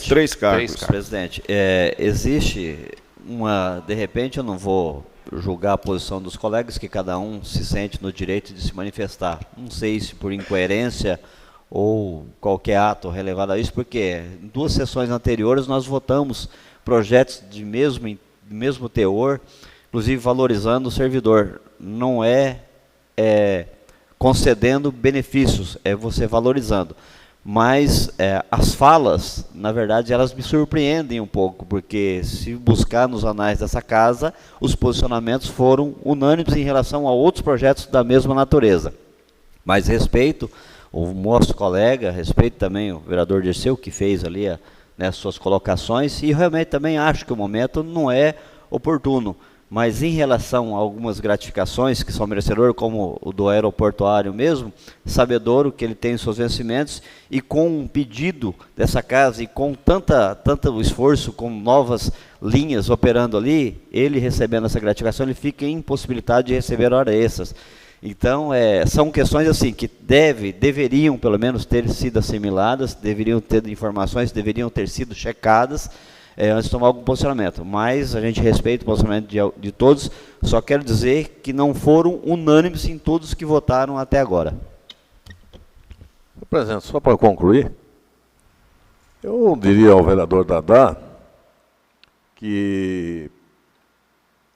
três cargos. Presidente, existe de repente eu não vou julgar a posição dos colegas, que cada um se sente no direito de se manifestar. Não sei se por incoerência ou qualquer ato relevado a isso, porque em 2 sessões anteriores nós votamos projetos de mesmo teor, inclusive valorizando o servidor. Não é concedendo benefícios, é você valorizando. Mas as falas, na verdade, elas me surpreendem um pouco, porque se buscar nos anais dessa casa, os posicionamentos foram unânimes em relação a outros projetos da mesma natureza. Mas respeito o nosso colega, respeito também o vereador Dirceu, que fez ali suas colocações, e realmente também acho que o momento não é oportuno. Mas em relação a algumas gratificações que são merecedoras, como o do aeroportuário mesmo, sabedouro que ele tem os seus vencimentos, e com um pedido dessa casa, e com tanto esforço, com novas linhas operando ali, ele recebendo essa gratificação, ele fica impossibilitado de receber horas extras. Então, são questões assim que deveriam pelo menos ter sido assimiladas, deveriam ter informações, deveriam ter sido checadas, antes de tomar algum posicionamento. Mas a gente respeita o posicionamento de todos, só quero dizer que não foram unânimes em todos que votaram até agora. Presidente, só para concluir, eu diria ao vereador Dadá que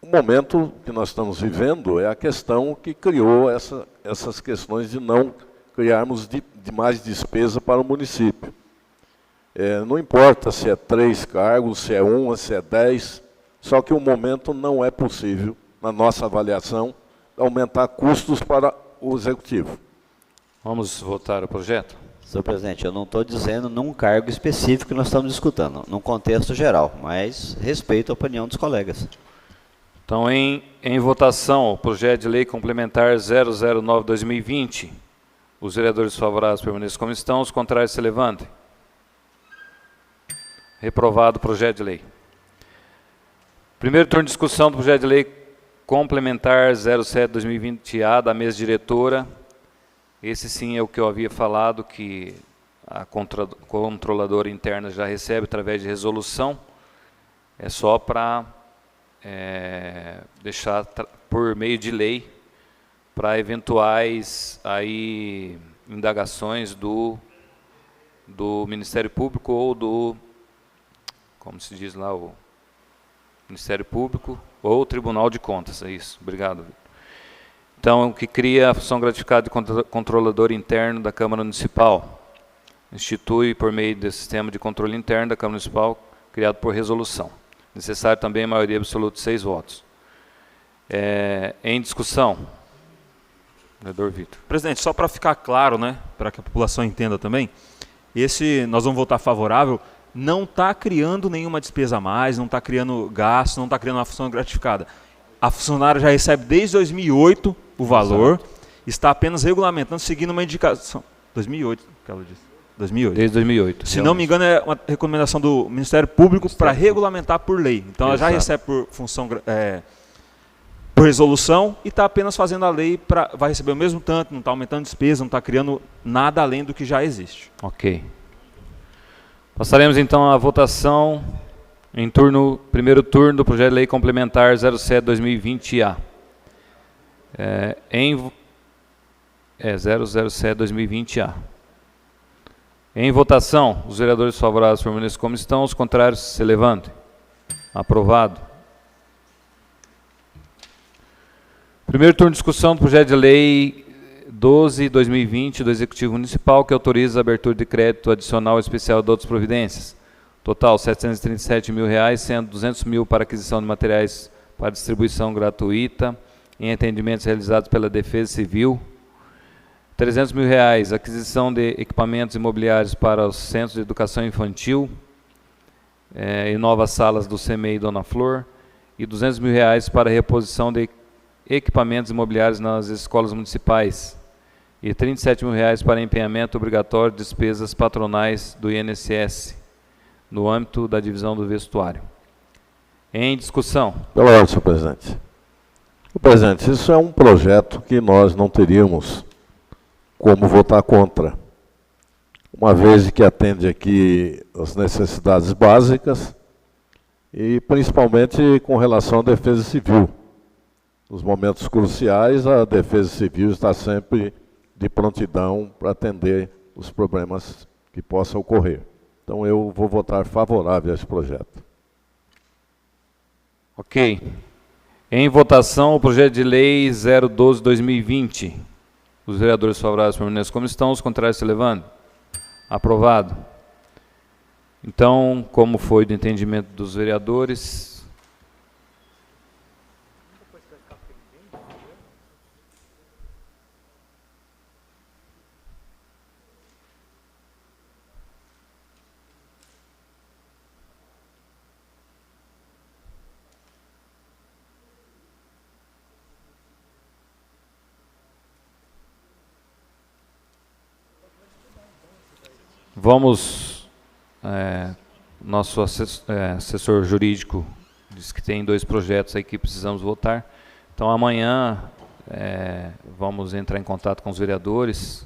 O momento que nós estamos vivendo é a questão que criou essas questões de não criarmos de mais despesa para o município. Não importa se é 3 cargos, se é 1, se é 10, só que o momento não é possível, na nossa avaliação, aumentar custos para o Executivo. Vamos votar o projeto? Senhor presidente, eu não estou dizendo num cargo específico que nós estamos discutindo, num contexto geral, mas respeito a opinião dos colegas. Então, em votação, o projeto de lei complementar 009/2020. Os vereadores favoráveis permaneçam como estão, os contrários se levantem. Reprovado o projeto de lei. Primeiro turno de discussão do projeto de lei complementar 07/2020-A da mesa diretora. Esse sim é o que eu havia falado, que a controladora interna já recebe através de resolução. É só para deixar por meio de lei para eventuais aí indagações do Ministério Público ou do, como se diz lá, o Ministério Público ou o Tribunal de Contas, é isso. Obrigado. Então, que cria a função gratificada de controlador interno da Câmara Municipal. Institui por meio do sistema de controle interno da Câmara Municipal, criado por resolução. Necessário também a maioria absoluta de 6 votos. Em discussão. Vereador Vitor. Presidente, só para ficar claro, né, para que a população entenda também, nós vamos votar favorável, não está criando nenhuma despesa a mais, não está criando gasto, não está criando uma função gratificada. A funcionária já recebe desde 2008 o valor, exato, está apenas regulamentando, seguindo uma indicação. 2008, que ela disse. 2008. Desde 2008. Se não me engano, é uma recomendação do Ministério Público para regulamentar por lei. Então, ela já recebe por função, por resolução e está apenas fazendo a lei, vai receber o mesmo tanto, não está aumentando despesa, não está criando nada além do que já existe. Ok. Passaremos então à votação em primeiro turno do projeto de lei complementar 07/2020-A. 007/2020-A. Em votação, os vereadores favoráveis permaneçam como estão, os contrários se levantem. Aprovado. Primeiro turno de discussão do projeto de lei 12/2020 do Executivo Municipal, que autoriza a abertura de crédito adicional especial de outras providências. Total, R$ 737 mil, sendo 200 mil para aquisição de materiais para distribuição gratuita em atendimentos realizados pela Defesa Civil. R$ 300 mil, aquisição de equipamentos imobiliários para os centros de educação infantil e novas salas do CMEI Dona Flor. E R$ 200 mil para reposição de equipamentos imobiliários nas escolas municipais. E R$ 37 mil para empenhamento obrigatório de despesas patronais do INSS, no âmbito da divisão do vestuário. Em discussão. Pela ordem, senhor presidente. Senhor presidente, isso é um projeto que nós não teríamos como votar contra, uma vez que atende aqui as necessidades básicas e principalmente com relação à Defesa Civil. Nos momentos cruciais, a Defesa Civil está sempre de prontidão para atender os problemas que possam ocorrer. Então, eu vou votar favorável a esse projeto. Ok. Em votação, o projeto de lei 012/2020. Os vereadores favoráveis permaneçam como estão, os contrários se levantam. Aprovado. Então, como foi do entendimento dos vereadores... Vamos, nosso assessor jurídico disse que tem 2 projetos aí que precisamos votar. Então amanhã vamos entrar em contato com os vereadores.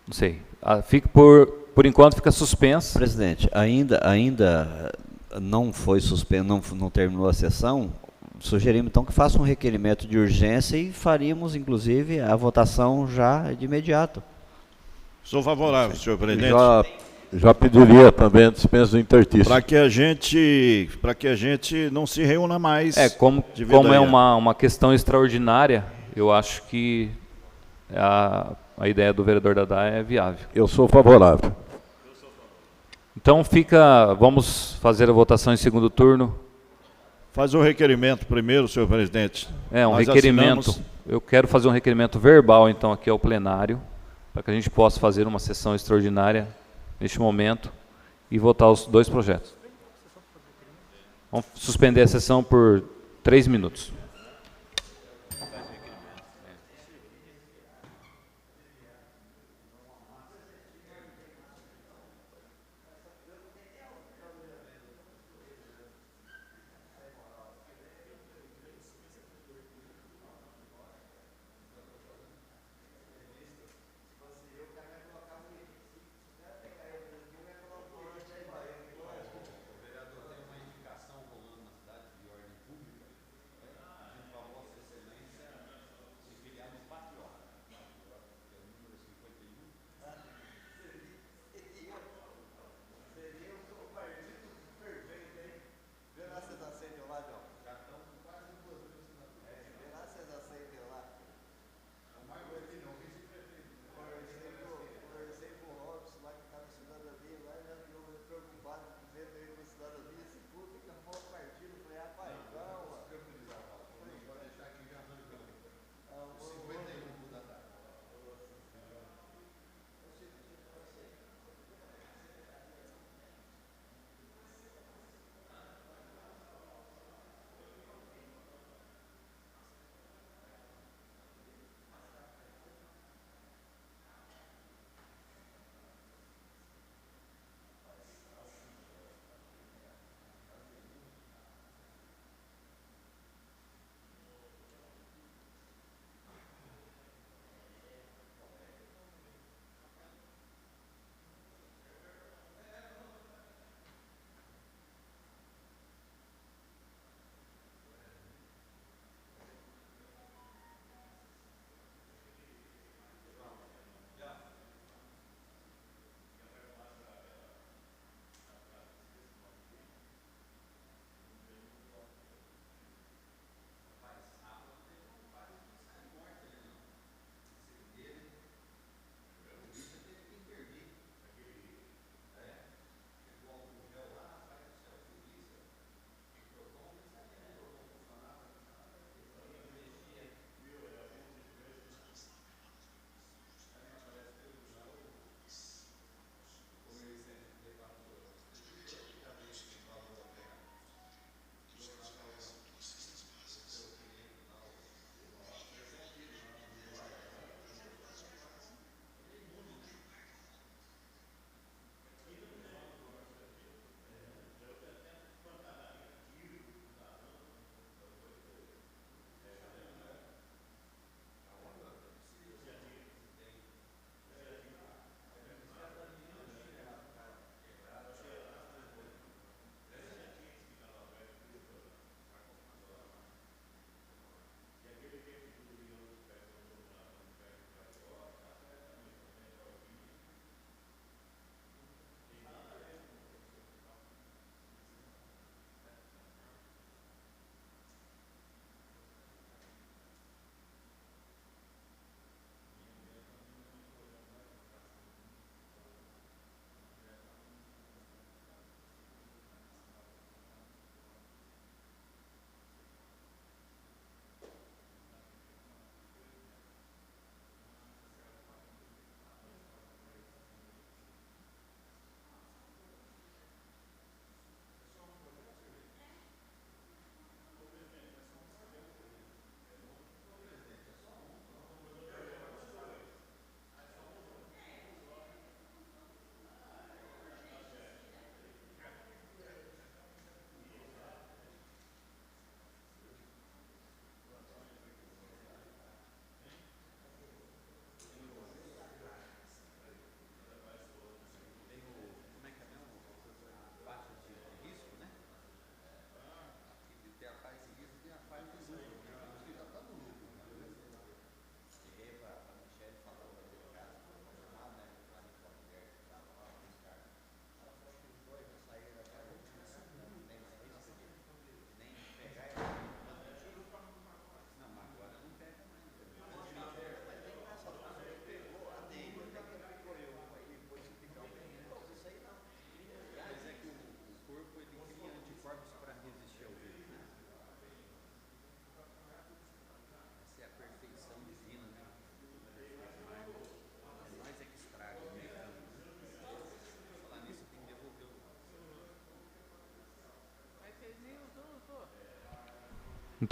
Não sei, fique por enquanto fica suspenso. Presidente, ainda não foi suspenso, não terminou a sessão. Sugerimos então que faça um requerimento de urgência e faríamos inclusive a votação já de imediato. Sou favorável, senhor presidente. Já pediria também a dispensa do interstício. Para que a gente não se reúna mais. Como é uma questão extraordinária, eu acho que a ideia do vereador Dadá é viável. Eu sou favorável. Então vamos fazer a votação em segundo turno. Faz um requerimento primeiro, senhor presidente. Um requerimento. Eu quero fazer um requerimento verbal, então, aqui ao plenário, para que a gente possa fazer uma sessão extraordinária neste momento e votar os 2 projetos. Vamos suspender a sessão por 3 minutos.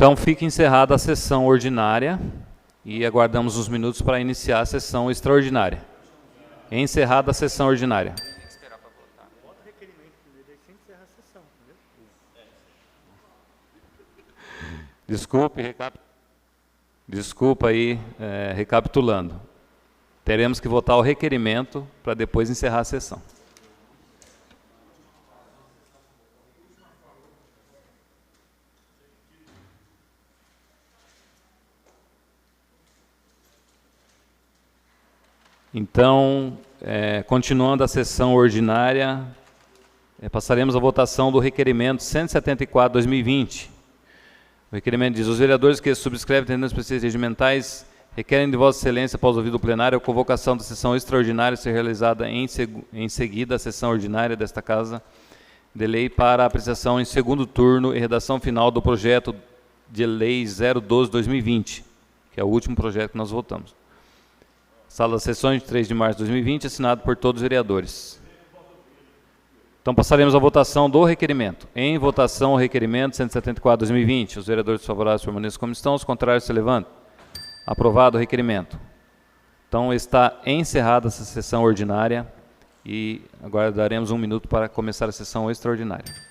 Então, fica encerrada a sessão ordinária e aguardamos uns minutos para iniciar a sessão extraordinária. Encerrada a sessão ordinária. Desculpa aí, recapitulando. Teremos que votar o requerimento para depois encerrar a sessão. Então, continuando a sessão ordinária, passaremos à votação do requerimento 174/2020. O requerimento diz: os vereadores que subscrevem terrenos especiais regimentais requerem de Vossa Excelência, após ouvido o plenário, a convocação da sessão extraordinária ser realizada em seguida à sessão ordinária desta Casa de Lei para apreciação em segundo turno e redação final do projeto de Lei 012/2020, que é o último projeto que nós votamos. Sala das Sessões, de 3 de março de 2020, assinado por todos os vereadores. Então, passaremos à votação do requerimento. Em votação, o requerimento 174/2020. Os vereadores favoráveis permaneçam como estão, os contrários se levantem. Aprovado o requerimento. Então, está encerrada essa sessão ordinária e aguardaremos um minuto para começar a sessão extraordinária.